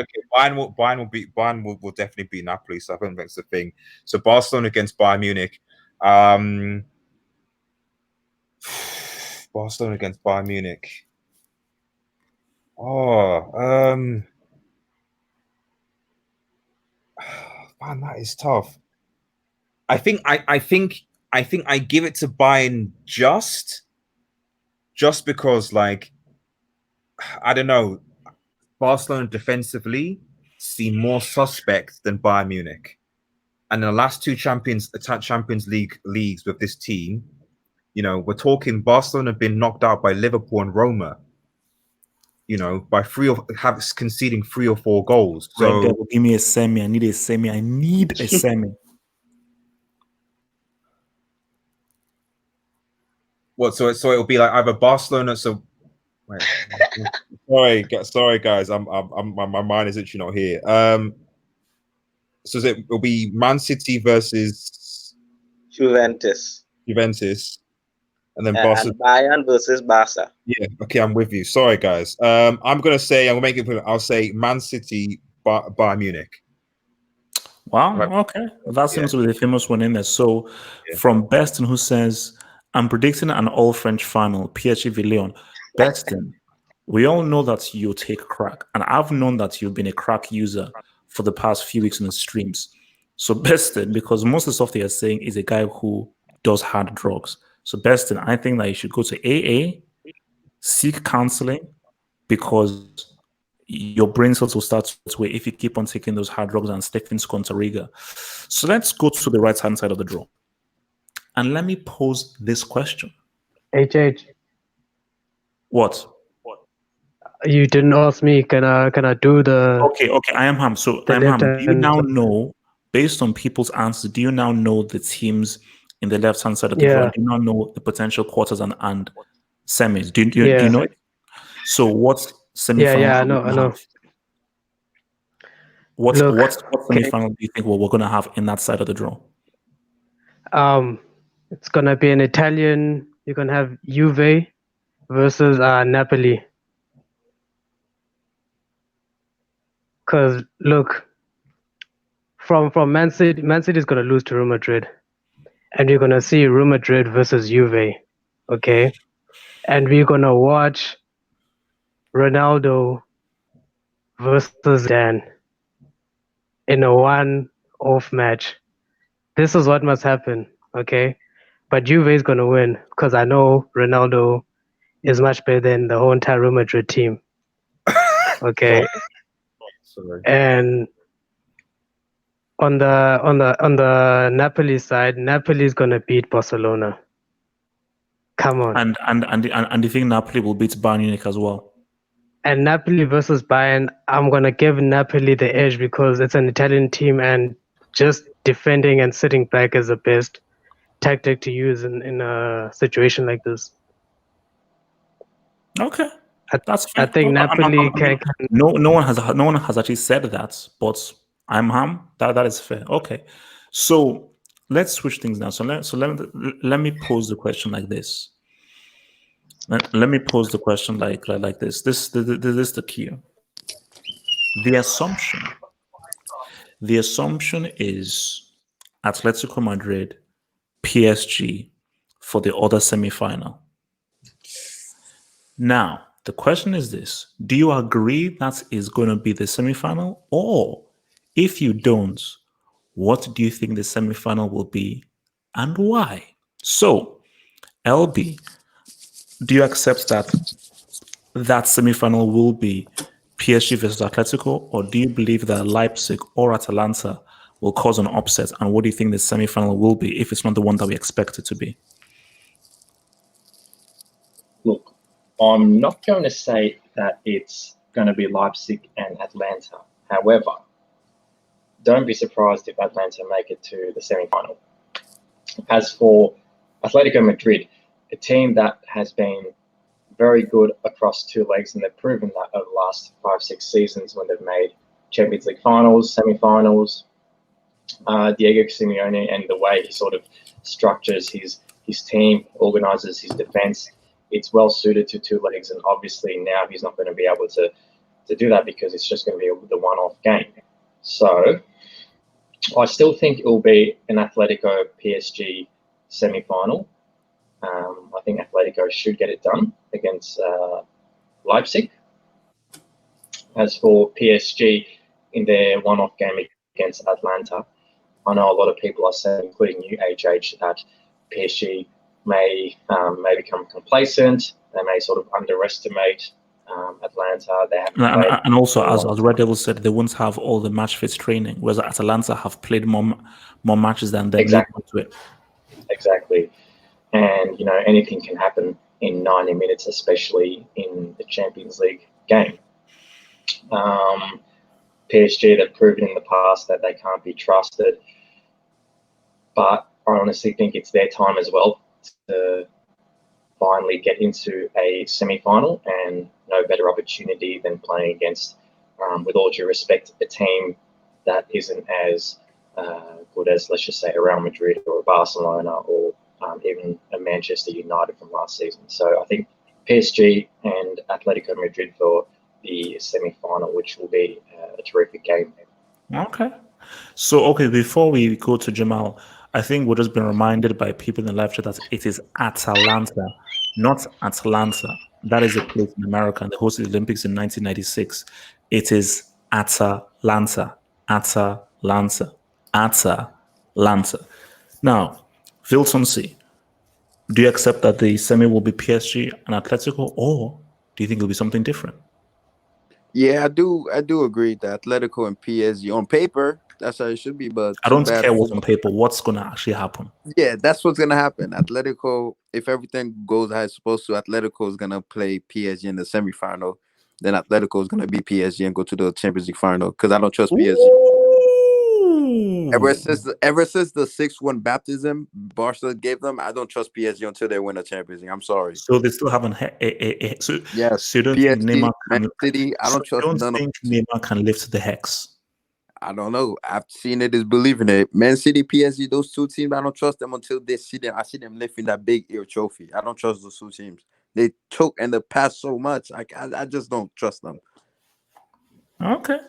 will definitely beat Napoli. So I think that's the thing. So Barcelona against Bayern Munich. Barcelona against Bayern Munich. Man, that is tough. I think I give it to Bayern just because, like, I don't know, Barcelona defensively seem more suspect than Bayern Munich, and in the last 2 Champions League leagues with this team, we're talking Barcelona have been knocked out by Liverpool and Roma. By conceding 3 or 4 goals. So give me a semi. I need a semi. What? So it'll be like either Barcelona. So wait, sorry guys. My mind is actually not here. So it'll be Man City versus Juventus. and then Barca. And Bayern versus Barca. Yeah, okay, I'm with you. Sorry, guys. I'm gonna say I'm gonna make it. I'll say Man City, Bayern Munich. Wow. Right. Okay, that seems to be the famous one in there. So, Yeah. from Beston, who says, "I'm predicting an all-French final, PSG v Lyon." Beston, we all know that you take crack, and I've known that you've been a crack user for the past few weeks in the streams. So, Beston, because most of the stuff that you're saying is a guy who does hard drugs. So, Beston, I think that you should go to AA, seek counseling, because your brain cells will start to way if you keep on taking those hard drugs and Stephen Sconteriga. So let's go to the right hand side of the draw. And let me pose this question. HH, What? you didn't ask me. Can I do the? Okay, I am Ham. So The I'm Ham. left Do you hand now side. know, based on people's answers, do you now know the teams in the left hand side of the draw? Yeah. Do you now know the potential quarters and semis? Do you Yeah. know it? So what semi-final Yeah, I are we know. gonna have? What semi-final do you think we're going to have in that side of the draw? It's gonna be an Italian. You're gonna have Juve versus Napoli. Cause look, from Man City is gonna lose to Real Madrid, and you're gonna see Real Madrid versus Juve, okay? And we're gonna watch Ronaldo versus Dan in a one-off match. This is what must happen, okay? But Juve is gonna win because I know Ronaldo is much better than the whole entire Real Madrid team. Okay. Sorry. And on the Napoli side, Napoli is gonna beat Barcelona. Come on. And you think Napoli will beat Bayern Munich as well? And Napoli versus Bayern, I'm gonna give Napoli the edge because it's an Italian team, and just defending and sitting back is the best tactic to use in a situation like this. Okay, that's fair. I think Napoli can. No one has actually said that, but I'm Ham. That is fair. Okay, so let's switch things now. So let me pose the question like this. Let me pose the question like this. This is the key. The assumption is Atletico Madrid, PSG for the other semi-final. Now, the question is this: do you agree that is going to be the semi-final? Or if you don't, what do you think the semi-final will be and why? So, LB, do you accept that semi-final will be PSG versus Atletico, or do you believe that Leipzig or Atalanta will cause an upset? And what do you think the semi-final will be if it's not the one that we expect it to be? Look, I'm not going to say that it's going to be Leipzig and Atlanta. However, don't be surprised if Atlanta make it to the semi-final. As for Atletico Madrid, a team that has been very good across two legs, and they've proven that over the last 5-6 seasons when they've made Champions League finals, semi-finals. Diego Simeone and the way he sort of structures his team, organizes his defense, it's well suited to two legs, and obviously now he's not going to be able to do that because it's just going to be the one-off game. So I still think it will be an Atletico PSG semi-final. I think Atletico should get it done against Leipzig. As for PSG in their one-off game against Atlanta, I know a lot of people are saying, including you, HH, that PSG may become complacent. They may sort of underestimate Atlanta. They haven't and also, as Red Devil said, they won't have all the match fit training, whereas Atalanta have played more matches than them. Exactly. And, anything can happen in 90 minutes, especially in the Champions League game. PSG, they've proven in the past that they can't be trusted. But I honestly think it's their time as well to finally get into a semi-final, and no better opportunity than playing against, with all due respect, a team that isn't as good as, let's just say, a Real Madrid or a Barcelona or even a Manchester United from last season. So I think PSG and Atletico Madrid for the semi-final, which will be a terrific game. Okay. So, okay, before we go to Jamal, I think we're just being reminded by people in the live chat that it is Atalanta, not Atlanta. That is a place in America, and they hosted the Olympics in 1996. It is Atalanta. Atalanta. Atalanta. Now, Vilton C, do you accept that the semi will be PSG and Atletico, or do you think it'll be something different? Yeah, I do agree that Atletico and PSG on paper, that's how it should be. But I too don't bad care what's on paper. What's going to actually happen? Yeah, that's what's gonna happen. Atletico, if everything goes as it's supposed to, Atletico is gonna play PSG in the semifinal. Then Atletico is gonna beat PSG and go to the Champions League final because I don't trust PSG. Ever since the 6-1 baptism Barca gave them, I don't trust PSG until they win a Champions League. I'm sorry. So they still haven't. So Yes, you don't think PSG, Neymar Man can? City. I So don't you trust don't none of think them. Neymar can lift the hex? I don't know. I've seen it is believing it. Man City, PSG, those two teams, I don't trust them until they see them. I see them lifting that big ear trophy. I don't trust those two teams. They choke in the past so much. I just don't trust them. Okay.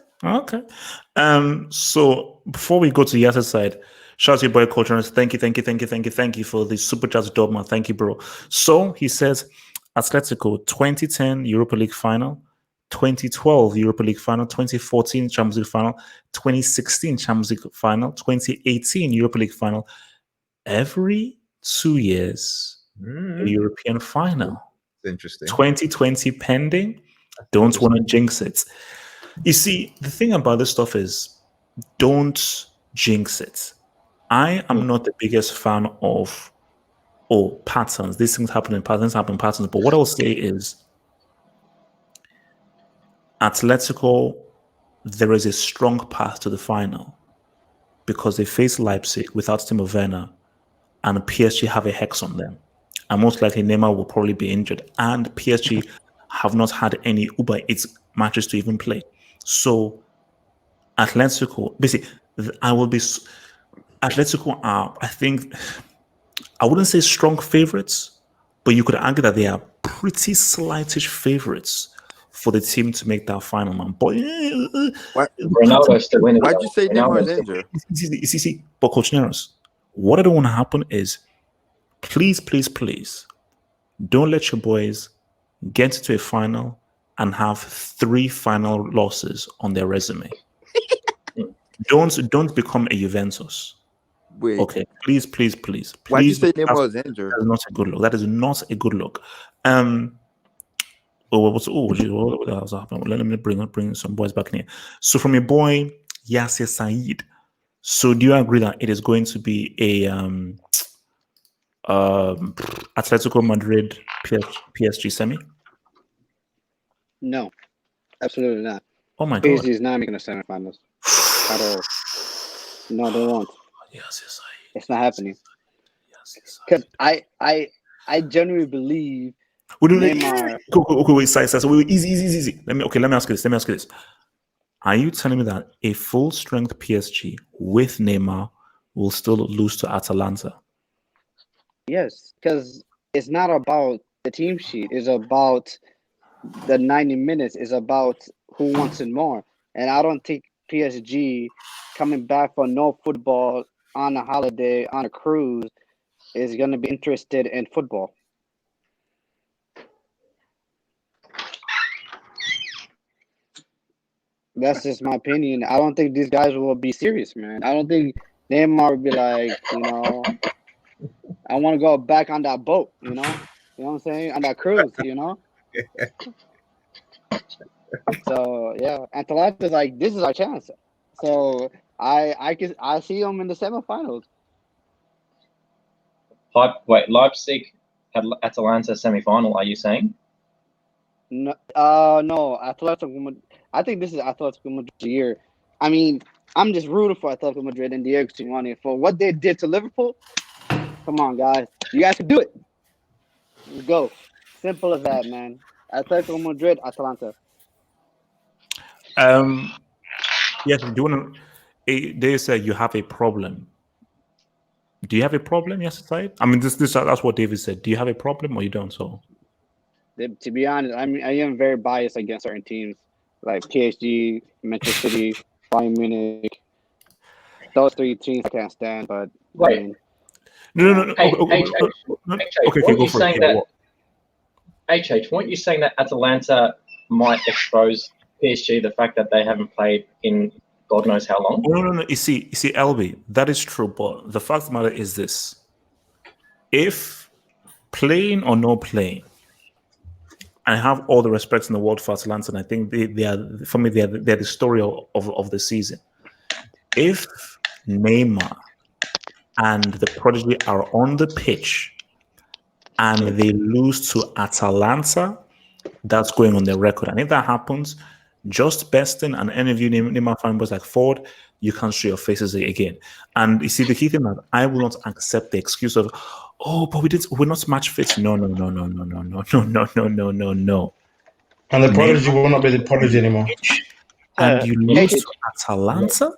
So before we go to the other side, shout out to your boy Culture. Thank you for the super chat, Dogma. Thank you, bro. So he says, Atletico 2010 Europa League final, 2012 Europa League final, 2014 Champions League final, 2016 Champions League final, 2018 Europa League final. Every 2 years, a European final. It's interesting. 2020 pending. Don't want to jinx it. You see, the thing about this stuff is don't jinx it. I am not the biggest fan of patterns. These things happen in patterns, But what I'll say is Atletico, there is a strong path to the final because they face Leipzig without Timo Werner and PSG have a hex on them. And most likely Neymar will probably be injured. And PSG have not had any Uber Eats matches to even play. So Atletico, basically, Atletico are, I think, I wouldn't say strong favorites, but you could argue that they are pretty slightish favorites for the team to make that final, man. But Ronaldo's still winning. Why'd you say Neymar is injured? See, but Coach Neros, what I don't want to happen is, please, don't let your boys get to a final and have 3 final losses on their resume. Don't become a Juventus. Wait. Okay, please. Why'd you say Neymar was injured? That is not a good look. That is not a good look. What else happened? Let me bring some boys back in here. So from your boy Yasser Said. So do you agree that it is going to be a Atletico Madrid PSG semi? No, absolutely not. Oh my PSG god! is not making the semifinals at all. No, they won't. Yes, it's not happening. Because I genuinely believe Neymar. Okay, wait, so wait, easy. Let me ask you this. Are you telling me that a full strength PSG with Neymar will still lose to Atalanta? Yes, because it's not about the team sheet. It's about the 90 minutes. It's about who wants it more. And I don't think PSG coming back for no football on a holiday, on a cruise, is going to be interested in football. That's just my opinion. I don't think these guys will be serious, man. I don't think Neymar would be like, I want to go back on that boat, You know what I'm saying? On that cruise, So yeah, Atalanta's like, this is our chance. So I see them in the semifinals. Leipzig, Atalanta semi-final. Are you saying? No, Atletico. I think this is Atletico Madrid's year. I mean, I'm just rooting for Atletico Madrid and Diego Simeone for what they did to Liverpool. Come on, guys, you guys can do it. Let's go. Simple as that, man. Atletico Madrid, Atalanta. Yes, do you want to? They say you have a problem. Do you have a problem, yes, Said? I mean, that's what David said. Do you have a problem or you don't? So, To be honest, I am very biased against certain teams like PSG, Manchester City, Bayern Munich. Those three teams I can't stand. But Wait. I mean, no. Hey, Okay, weren't go you for it. saying Yeah, that? Weren't you saying that Atalanta might expose PSG the fact that they haven't played in God knows how long? No. You see, LB, that is true. But the fact of the matter is this: if playing or no playing, I have all the respect in the world for Atalanta, and I think they are, for me, they're the story of the season. If Neymar and the prodigy are on the pitch and they lose to Atalanta, that's going on their record. And if that happens, just besting and any of you Neymar fanboys like Ford, you can't show your faces again. And you see, the key thing that I will not accept the excuse of, oh, but we're not match fit. No. And the prodigy will not be the prodigy anymore. And you lose to Atalanta?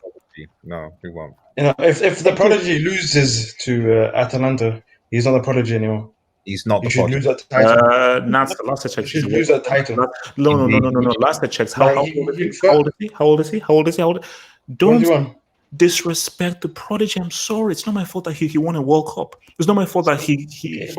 No, we won't. You know, if the prodigy loses to Atalanta, he's not the prodigy anymore. He's not You the should prodigy. lose that title. Last I checked, You should lose that title. No. Last I checked, how old is he? How old is he? Don't 21. disrespect the prodigy. I'm sorry. It's not my fault that he won a World Cup. It's not my fault that he keeps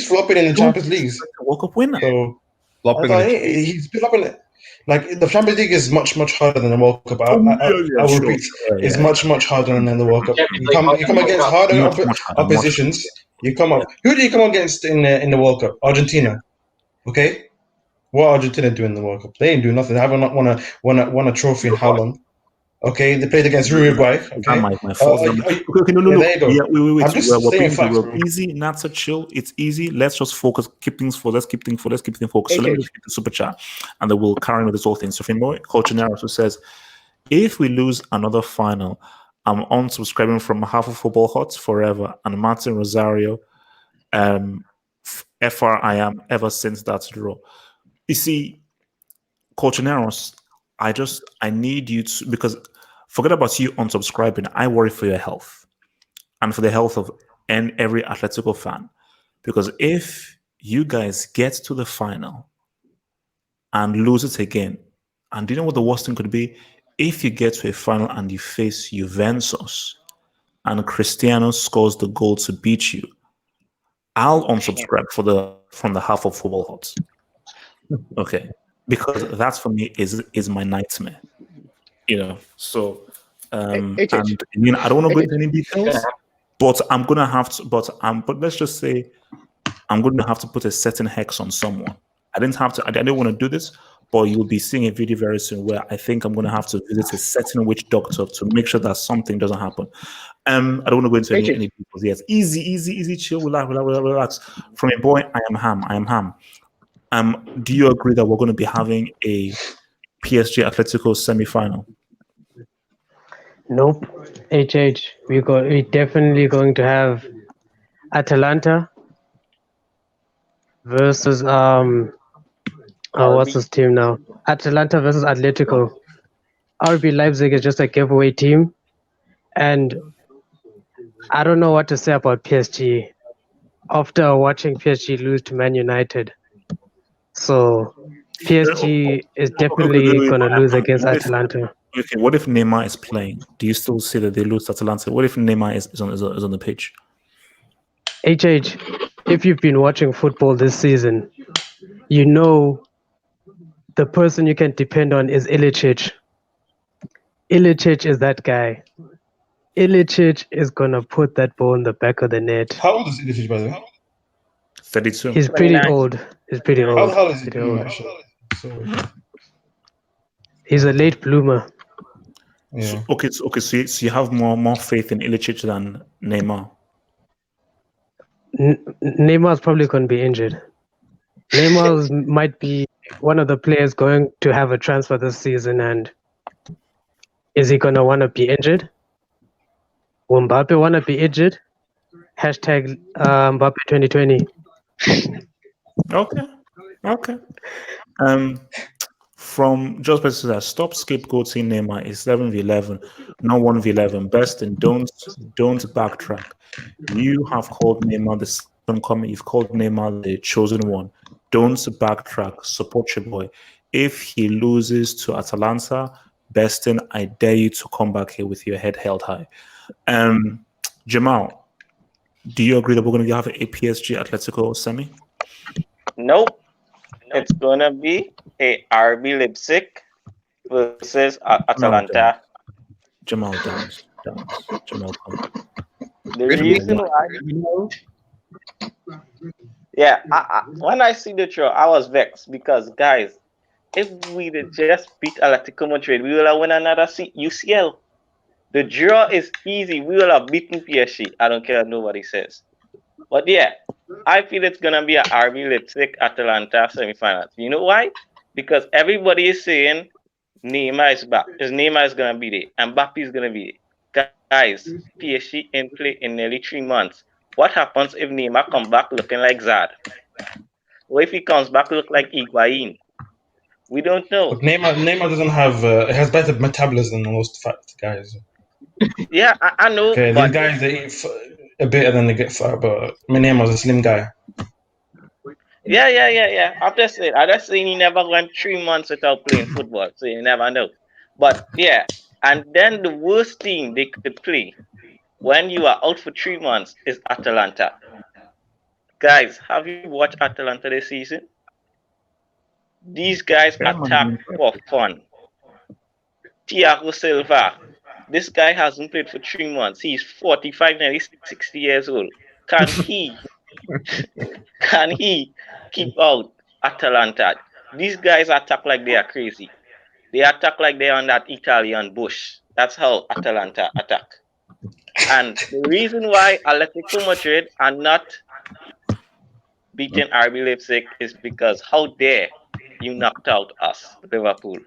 flopping in the Champions Leagues. World Cup winner. So He's been flopping it. Like the Champions League is much harder than the World Cup. I will repeat, it's much harder than the World Cup. You come against harder oppositions. You come up. Who do you come against in the World Cup? Argentina. Okay, what Argentina do in the World Cup? They ain't do nothing. They haven't won a trophy in how long? Okay, they played against Uruguay. Okay, my fault. no. There you go. Yeah, wait. I'm just saying facts, bro. Easy, not so chill. It's easy. Let's just focus. Let's keep things focused. So let me just get the super chat, and then we'll carry on with this whole thing. So Fimo Colchoneros, who says, if we lose another final, I'm unsubscribing from half of Football Hots forever. And Martin Rosario, FR I am ever since that draw. You see, Colchoneros, I need you to, because forget about you unsubscribing. I worry for your health and for the health of every Atletico fan. Because if you guys get to the final and lose it again, and do you know what the worst thing could be? If you get to a final and you face Juventus and Cristiano scores the goal to beat you, I'll unsubscribe from the half of Football Hots. Okay. Because that for me is my nightmare. You know, so and I don't want to go into any details, but I'm gonna have to. But let's just say I'm gonna have to put a certain hex on someone. I didn't want to do this, but you'll be seeing a video very soon where I think I'm gonna have to visit a certain witch doctor to make sure that something doesn't happen. I don't want to go into any details yet. Easy, chill, relax. From a boy, I am ham. Do you agree that we're going to be having a PSG Atletico semi-final? Nope. We're definitely going to have Atalanta versus what's this team now? Atalanta versus Atletico. RB Leipzig is just a giveaway team, and I don't know what to say about PSG after watching PSG lose to Man United. So PSG is definitely going to lose against Atalanta. Okay, what if Neymar is playing? Do you still see that they lose to Atalanta? What if Neymar is on the pitch? If you've been watching football this season, you know the person you can depend on is Ilicic. Ilicic is that guy. Ilicic is going to put that ball in the back of the net. How old is Ilicic, by the way? 32. He's pretty old. How is he? He's a late bloomer. Yeah. So you have more faith in Ilicic than Neymar. Neymar's probably going to be injured. Neymar might be one of the players going to have a transfer this season, and is he going to want to be injured? Will Mbappe want to be injured? Hashtag Mbappe 2020. Okay. from just person that stop scapegoating Neymar is 7v11, not 1v11. Best and don't backtrack. You have called Neymar the second coming. You've called Neymar the chosen one. Don't backtrack. Support your boy. If he loses to Atalanta, Beston, I dare you to come back here with your head held high. Jamal, do you agree that we're going to have a PSG Atletico semi? Nope. It's going to be a RB Leipzig versus Atalanta. Jamal downs. Jamal downs. The reason why... Yeah, when I see the draw, I was vexed because, guys, if we just beat Atletico Madrid, we will have win another UCL. The draw is easy. We will have beaten PSG. I don't care what nobody says. But yeah, I feel it's going to be a RB Leipzig Atalanta semifinals. You know why? Because everybody is saying Neymar is back. Neymar is going to be there. Mbappe is going to be there. Guys, PSG in play in nearly 3 months. What happens if Neymar comes back looking like Zad? Or if he comes back look like Higuain? We don't know. But Neymar doesn't have. It has better metabolism than most fat guys. Yeah, I know. Okay, but these guys they eat a bit and then they get fat. But Neymar's a slim guy. Yeah. I just saying he never went 3 months without playing football, so you never know. But yeah, and then the worst team they could play when you are out for 3 months is Atalanta. Guys, have you watched Atalanta this season? These guys attack for fun. Thiago Silva, this guy hasn't played for 3 months. He's 45, nearly 60 years old. Can he keep out Atalanta? These guys attack like they are crazy. They attack like they're on that Italian bush. That's how Atalanta attack. And the reason why Atletico Madrid are not beating RB Leipzig is because how dare you knocked out us, Liverpool.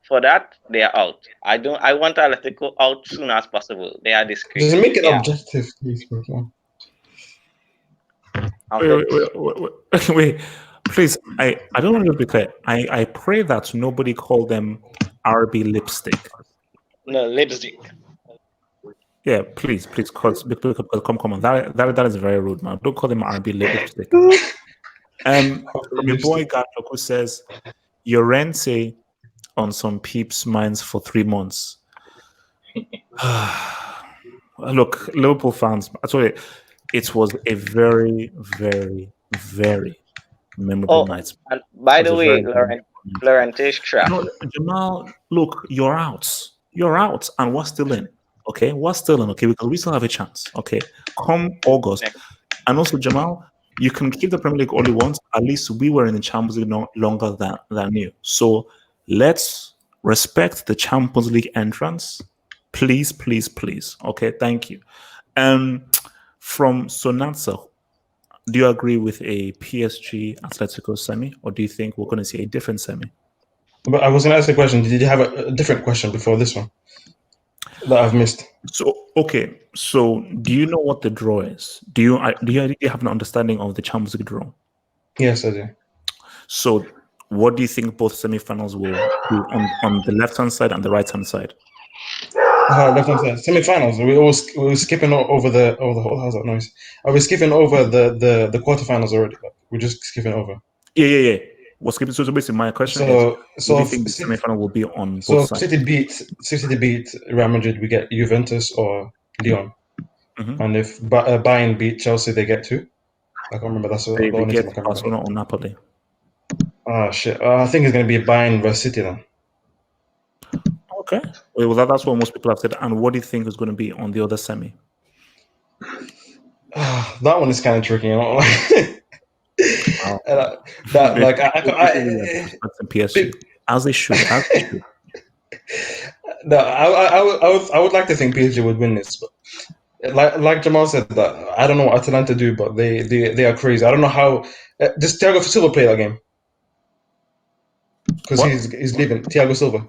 For that, they are out. I want Atletico out soon as possible. They are disgraced. Just make it objective, please, bro. Wait. Please, I don't want to be clear. I pray that nobody call them RB lipstick. No, lipstick. Yeah, please, come on. That is very rude, man. Don't call them RB lipstick. From your boy Gatloku says, Llorente on some peeps' minds for 3 months. Look, Liverpool fans, I told you, it was a very, very, very memorable night. And by the way, Llorente's trap. No, Jamal, look, you're out, and we're still in. Okay, we're still in. Okay, because we still have a chance. Okay, come August, and also Jamal, you can keep the Premier League all you want. At least we were in the Champions League no longer than you. So let's respect the Champions League entrance, please. Okay, thank you. From Sonatsa, do you agree with a PSG Atletico semi, or do you think we're going to see a different semi? But I was going to ask a question. Did you have a different question before this one that I've missed? So do you know what the draw is? Do you have an understanding of the Champions League draw? Yes, I do. So what do you think both semi-finals will do on the left-hand side and the right-hand side? Left-hand side. Semi-finals. We were skipping over the how's that noise? Are we skipping over the quarterfinals already? We're just skipping over. Yeah. We're skipping. So basically, my question is: what do you think the semi-final will be on both sides? City beat Real Madrid, we get Juventus or Lyon. Mm-hmm. And if Bayern beat Chelsea, they get 2. I can't remember. That's they get Barcelona or Napoli. Oh shit! I think it's going to be Bayern versus City then. Okay. Well, that's what most people have said. And what do you think is going to be on the other semi? That one is kind of tricky, you know. Wow. PSG, as they should. No, I would like to think PSG would win this, but like Jamal said, that I don't know what Atalanta do, but they are crazy. I don't know how. Does Thiago Silva play that game? Because he's leaving. Thiago Silva,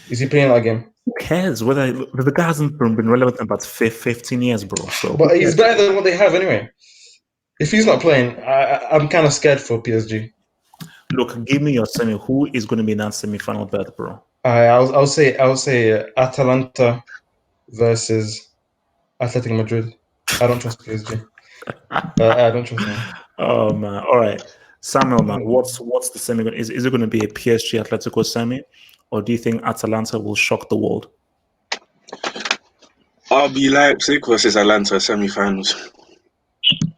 is he playing that game? Who cares? Whether the guy hasn't been relevant in about 15 years, bro. So, but he's better than what they have anyway. If he's not playing, I'm kind of scared for PSG. Look, give me your semi. Who is going to be in that semi-final berth, bro? I'll say Atalanta versus Atletico Madrid. I don't trust PSG. I don't trust them. Oh man! All right, Samuel, man. What's the semi? Is it going to be a PSG Atletico semi, or do you think Atalanta will shock the world? RB Leipzig versus Atlanta semi-finals.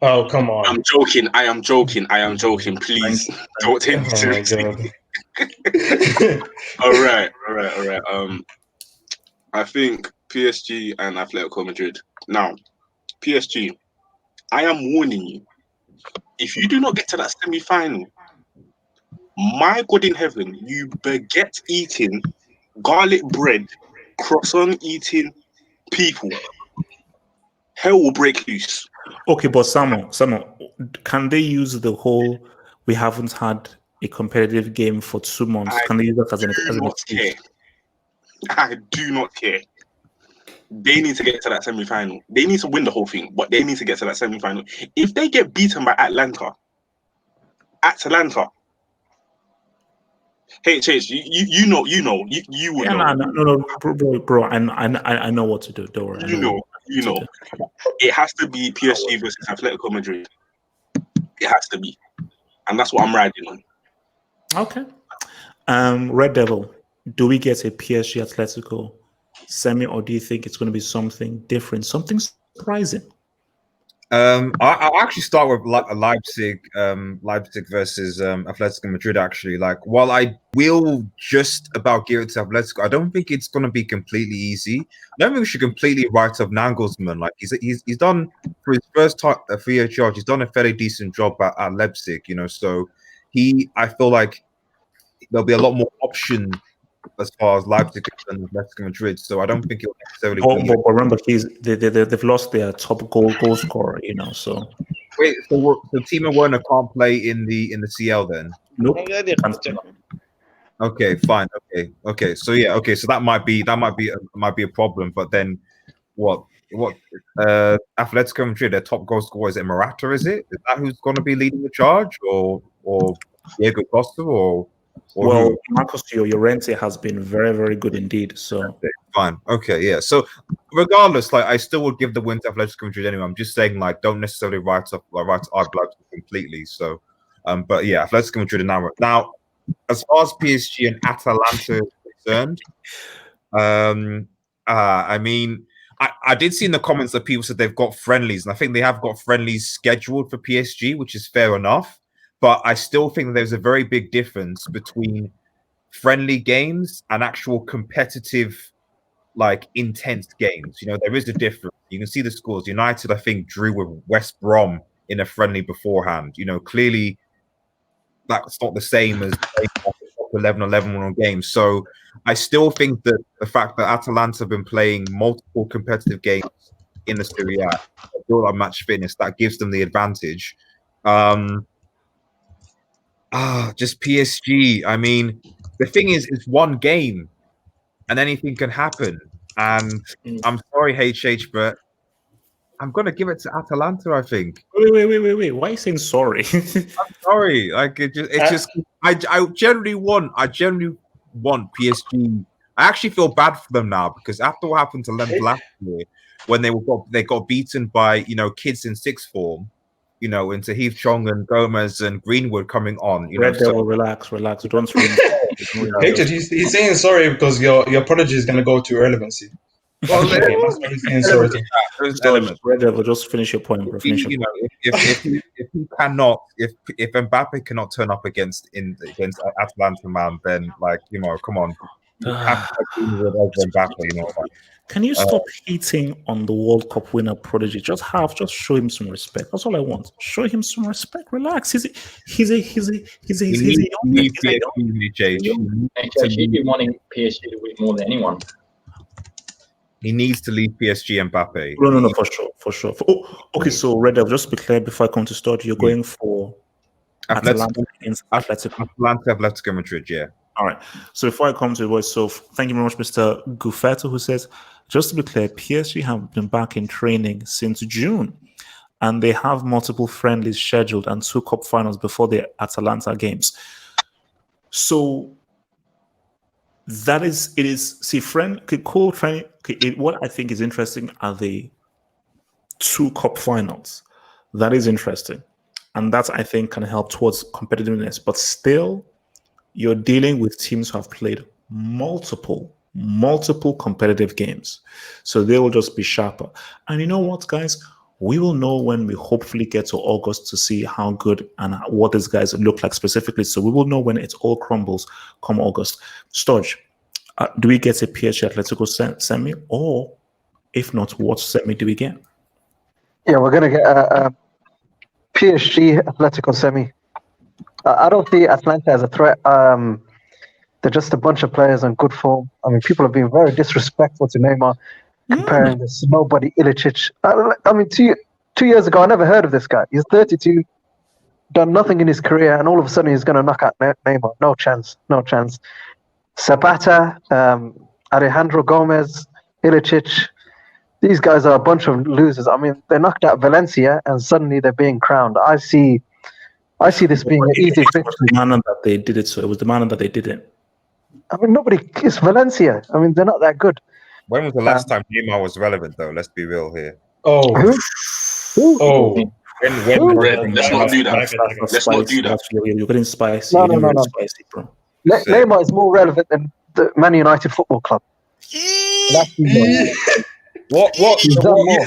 Oh, come on! I'm joking. I am joking. Please don't take me seriously. All right. I think PSG and Atletico Madrid. Now, PSG, I am warning you. If you do not get to that semi-final, my God in heaven, you baguette eating, garlic bread, croissant eating people, hell will break loose. Okay, but Samuel, can they use the whole "we haven't had a competitive game for 2 months"? Can they use that as an excuse? I do not care. They need to get to that semi-final. They need to win the whole thing, but they need to get to that semi-final. If they get beaten by Atlanta, HH, you know, you will know. No, bro. I know what to do. Don't worry. You know. It has to be PSG versus Atletico Madrid. It has to be, and that's what I'm riding on. Okay. Red Devil, do we get a PSG Atletico semi, or do you think it's going to be something different, something surprising? I'll actually start with Leipzig versus Atletico Madrid. Actually, like, while I will just about give it to Atletico, I don't think it's going to be completely easy. I don't think we should completely write off Nagelsmann. Like, he's done for his first 3-year charge. He's done a fairly decent job at Leipzig. So I feel like there'll be a lot more options as far as Leipzig and Atletico Madrid, so I don't think it'll necessarily. But remember, they've lost their top goal scorer. So wait, so Timo Werner can't play in the CL then? Nope. Okay, fine. Okay. So so that might be a problem. But then, what? Atletico Madrid, their top goal scorer, is it Morata? Is that who's going to be leading the charge, or Diego Costa, or well, Marcos Llorente has been very, very good indeed. So fine. Okay, yeah. So regardless, like, I still would give the win to Atletico Madrid anyway. I'm just saying, like, don't necessarily write off Leipzig completely. So, but yeah, Atletico Madrid now. As far as PSG and Atalanta are concerned, I mean, I did see in the comments that people said they've got friendlies, and I think they have got friendlies scheduled for PSG, which is fair enough. But I still think that there's a very big difference between friendly games and actual competitive, like, intense games. There is a difference. You can see the scores. United, I think, drew with West Brom in a friendly beforehand. Clearly that's not the same as 11-11 games. So I still think that the fact that Atalanta have been playing multiple competitive games in the Serie A, build on match fitness, that gives them the advantage. Just PSG. I mean, the thing is, it's one game, and anything can happen. And I'm sorry, HH, but I'm gonna give it to Atalanta. I think. Wait. Why are you saying sorry? I'm sorry. Like, I generally want PSG. I actually feel bad for them now, because after what happened to them last year, when they got beaten by kids in sixth form. Into Heath Chong and Gomez and Greenwood coming on. Red Devil, relax. Don't scream. He's saying sorry because your prodigy is going to go to irrelevancy. Well, that's what he's saying sorry to. There's elements. Red Devil, just finish your point, bro. If Mbappe cannot turn up against Atalanta, man, then, like, come on. Can you stop hating on the World Cup winner prodigy? Just show him some respect. That's all I want. Show him some respect. Relax. He's a young man. He'd be wanting PSG to win more than anyone. He needs to leave PSG Mbappe. No, for sure. Okay, so Red Devil, just to be clear before I come to start, you're going for Atlanta against Atletico Madrid, yeah. All right. So before I come to the voice, so thank you very much, Mr. Guffetto, who says, just to be clear, PSG have been back in training since June, and they have multiple friendlies scheduled and 2 cup finals before the Atalanta games. So that is it. Is see, friend, cool friend. What I think is interesting are the 2 cup finals. That is interesting, and that I think can help towards competitiveness. But still, you're dealing with teams who have played multiple competitive games, so they will just be sharper. And you know what, guys? We will know when we hopefully get to August to see how good and what these guys look like specifically. So we will know when it all crumbles come August. Storch, do we get a PSG Atletico semi, or if not, what semi do we get? Yeah, we're gonna get a PSG Atletico semi. I don't see Atlanta as a threat. They're just a bunch of players on good form. I mean, people have been very disrespectful to Neymar, comparing this nobody Ilicic. I mean, 2 years ago, I never heard of this guy. He's 32, done nothing in his career, and all of a sudden he's going to knock out Neymar. No chance. Zapata, Alejandro Gomez, Ilicic, these guys are a bunch of losers. I mean, they knocked out Valencia, and suddenly they're being crowned. I see this being an easy fix. It was the manner that they did it. So it was the manner that they did it. I mean, it's Valencia. I mean, they're not that good. When was the last time Neymar was relevant, though? Let's be real here. Oh. Who? Let's not do that. You're getting spicy. No. Spicy, bro. Neymar is more relevant than the Man United Football Club. What? He's done more.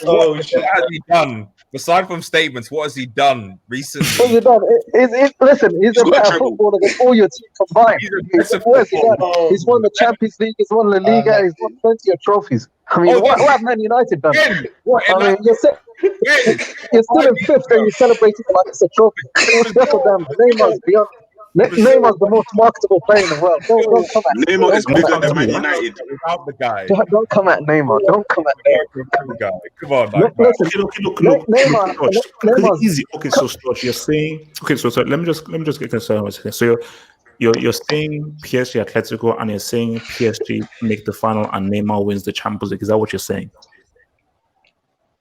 Oh, shit! What has he done? Aside from statements, what has he done recently? What's he done? Listen, he's a better footballer than all your team combined. What has he done? He's won the Champions League, he's won La Liga, he's won plenty of trophies. I mean, what have Man United done? I mean, you're still in 5th and you're celebrating like it's a trophy. Neymar's beyond. Neymar's the most marketable player in the world. Don't come at Neymar is bigger than Man United. Without the guy. Don't come at Neymar. Don't come at Neymar. Come on, man. Look. Neymar's easy. Okay, so you're saying. Okay, so let me just get concerned. So you're saying PSG Atletico, and you're saying PSG make the final and Neymar wins the Champions League. Is that what you're saying?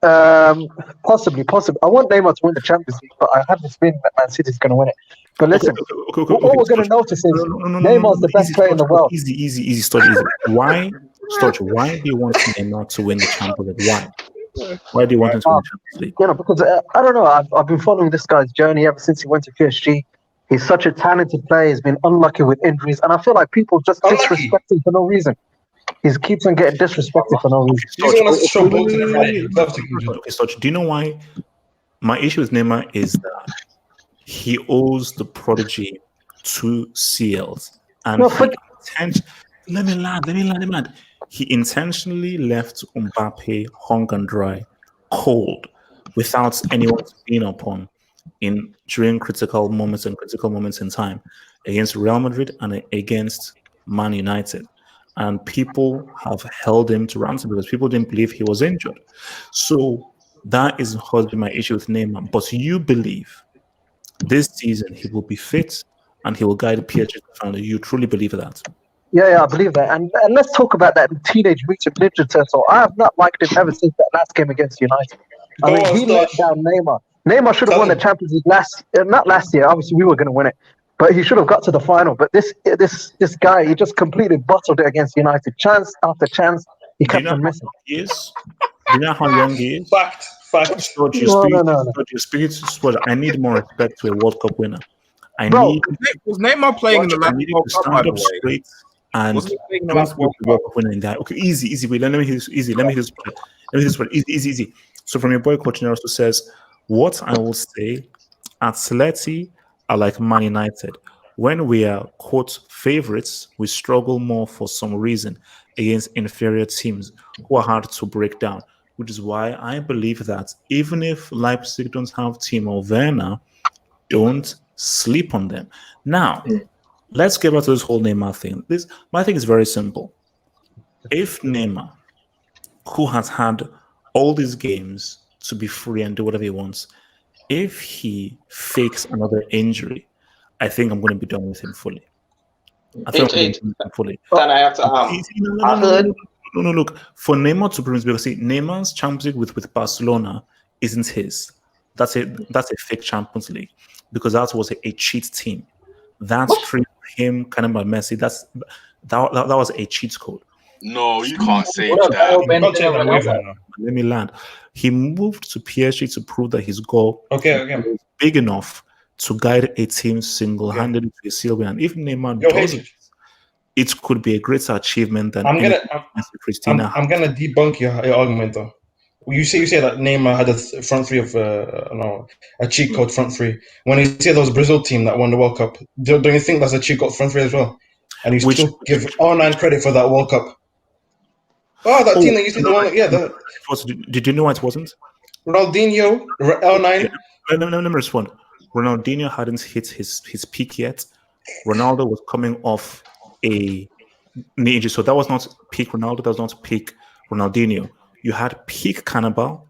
Possibly. I want Neymar to win the Champions League, but I have this feeling that Man City's going to win it. But listen, what we're going to notice is Neymar's the best player in the world. Easy, Storch. Why do you want Neymar to win the Champions League? Why do you want him to win the Champions League? You know, because I don't know. I've been following this guy's journey ever since he went to PSG. He's such a talented player. He's been unlucky with injuries, and I feel like people just disrespect him for no reason. He keeps on getting disrespected for no reason. Do you know why? My issue with Neymar is that he owes the prodigy 2 CLs, and let me land. He intentionally left Mbappe hung and dry, cold, without anyone being upon during critical moments in time against Real Madrid and against Man United. And people have held him to ransom because people didn't believe he was injured. So that is has been my issue with Neymar. But you believe this season he will be fit and he will guide the PSG to the final. You truly believe that? Yeah, I believe that. And let's talk about that Teenage Mutant Ninja Turtle. I have not liked him ever since that last game against United. I mean, he let down Neymar. Neymar should have won the Champions League not last year. Obviously, we were going to win it. But he should have got to the final. But this guy, he just completely bottled it against United. Chance after chance, he kept on missing. Do you know how young he is? Fact. No. I need more respect to a World Cup winner. Was Neymar playing in the last World Cup, by the way? And World Cup winner in that. Okay, easy. Wait, let me hear this. Easy. So from your boy Coach Neros says, what I will say, Atleti are like Man United. When we are, quote, favorites, we struggle more for some reason against inferior teams who are hard to break down, which is why I believe that even if Leipzig don't have Timo Werner, don't sleep on them. Now, let's get back to this whole Neymar thing. My thing is very simple. If Neymar, who has had all these games to be free and do whatever he wants, if he fakes another injury, I think I'm going to be done with him fully. Can I have to? No. Look, for Neymar to bring, because Neymar's Champions League with Barcelona isn't his. That's a fake Champions League because that was a cheat team. That stream, him, Kanamba, Messi, that was a cheat code. No, you can't say What that. about Benzema Ronaldo? Let me land. He moved to PSG to prove that his goal was big enough to guide a team single-handedly to a seal win. And if Neymar does it could be a greater achievement than I'm gonna Christina. debunk your argument though. You say that Neymar had a front three of a cheat code front three. When you say those Brazil team that won the World Cup, don't you think that's a cheat code front three as well? And you still give R9 credit for that World Cup. Oh, that team that you said the one, Did you know why it wasn't? Ronaldinho, L9. Let me respond. Ronaldinho hadn't hit his peak yet. Ronaldo was coming off a knee injury, so that was not peak Ronaldo. That was not peak Ronaldinho. You had peak Cannibal.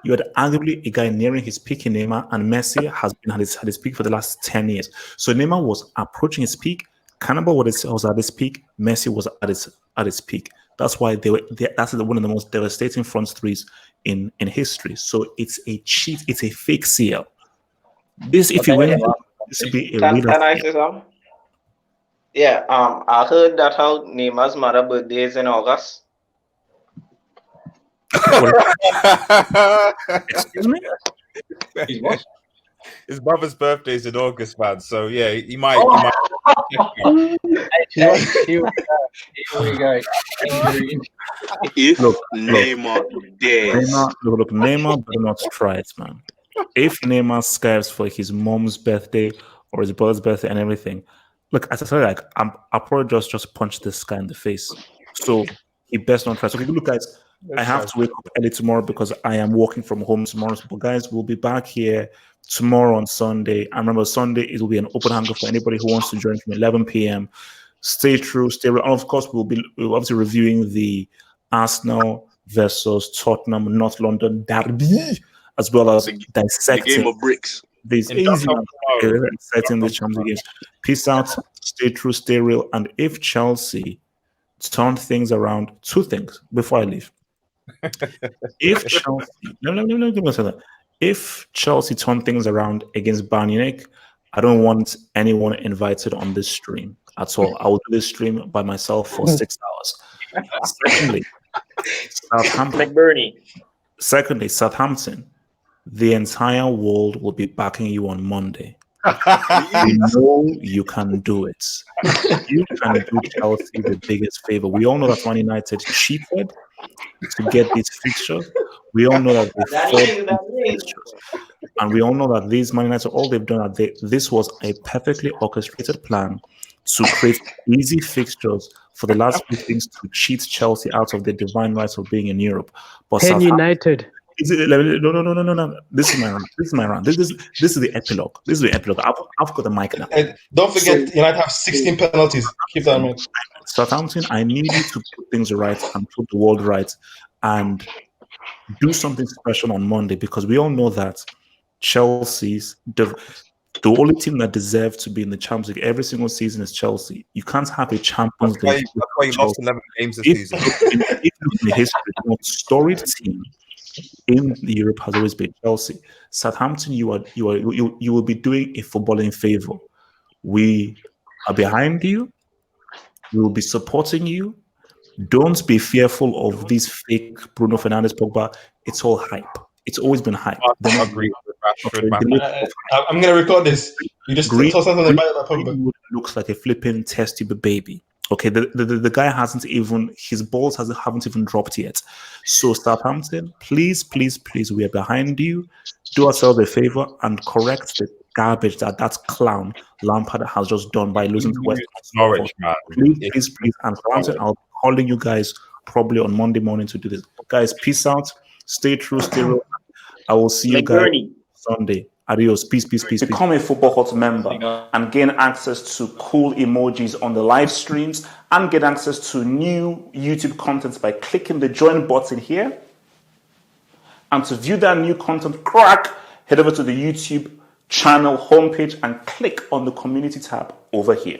You had arguably a guy nearing his peak in Neymar, and Messi has been at his peak for the last 10 years. So Neymar was approaching his peak. Cannibal was at his peak. Messi was at his peak. That's why that's one of the most devastating front threes in history. So it's a cheat. It's a fake CL. This, if you win, this would be a real. Can I say something? Yeah. I heard that how Neymar's mother birthday is in August. Excuse me? His brother's birthday is in August, man. So yeah, he might. Here we go. If Neymar dares. Neymar better not try it, man. If Neymar scares for his mom's birthday or his brother's birthday and everything, look, as I said, I'll probably just punch this guy in the face. So he best not try. So look, guys, I have to wake up early tomorrow because I am working from home tomorrow. So guys, we'll be back here tomorrow on Sunday. And remember, Sunday it will be an open hangout for anybody who wants to join from 11 p.m. Stay true, stay real. And of course, we'll obviously reviewing the Arsenal versus Tottenham North London derby, as well as dissecting the game of bricks. These easy exciting the Champions League games. Peace out, stay true, stay real. And if Chelsea turn things around, two things before I leave. If Chelsea, if Chelsea turn things around against Bayern Munich, I don't want anyone invited on this stream at all. I will do this stream by myself for 6 hours. Secondly, Southampton, the entire world will be backing you on Monday. We know you can do it. You can do Chelsea the biggest favor. We all know that Man United cheated to get these fixtures. We all know that they fought these fixtures. And we all know that these Man United, all they've done, this was a perfectly orchestrated plan to create easy fixtures for the last few things to cheat Chelsea out of the divine rights of being in Europe. But Man United. No. This is my round. This is the epilogue. This is the epilogue. I've got the mic now. Don't forget, United have 16 penalties. Keep that in mind. Southampton, I need you to put things right and put the world right and do something special on Monday, because we all know that Chelsea's the only team that deserves to be in the Champions League every single season is Chelsea. You can't have a Champions League. That's why you lost 11 games this season. If in the history, the most storied team in Europe has always been Chelsea. Southampton, you will be doing a footballing favor. We are behind you. We will be supporting you. Don't be fearful of these fake Bruno Fernandes, Pogba. It's all hype. It's always been hype. I'm going to record this. You just saw something about Pogba. Looks like a flipping test tube baby. Okay, the guy his balls haven't even dropped yet. So Southampton, please, we are behind you. Do ourselves a favor and correct the garbage that clown Lampard has just done by losing to West Norwich, man. Please, and Southampton, I'll be calling you guys probably on Monday morning to do this. Guys, peace out. Stay true, stay real. I will see you guys Sunday. Adios. Peace. Become a Football Hut member and gain access to cool emojis on the live streams and get access to new YouTube content by clicking the join button here. And to view that new content, head over to the YouTube channel homepage and click on the community tab over here.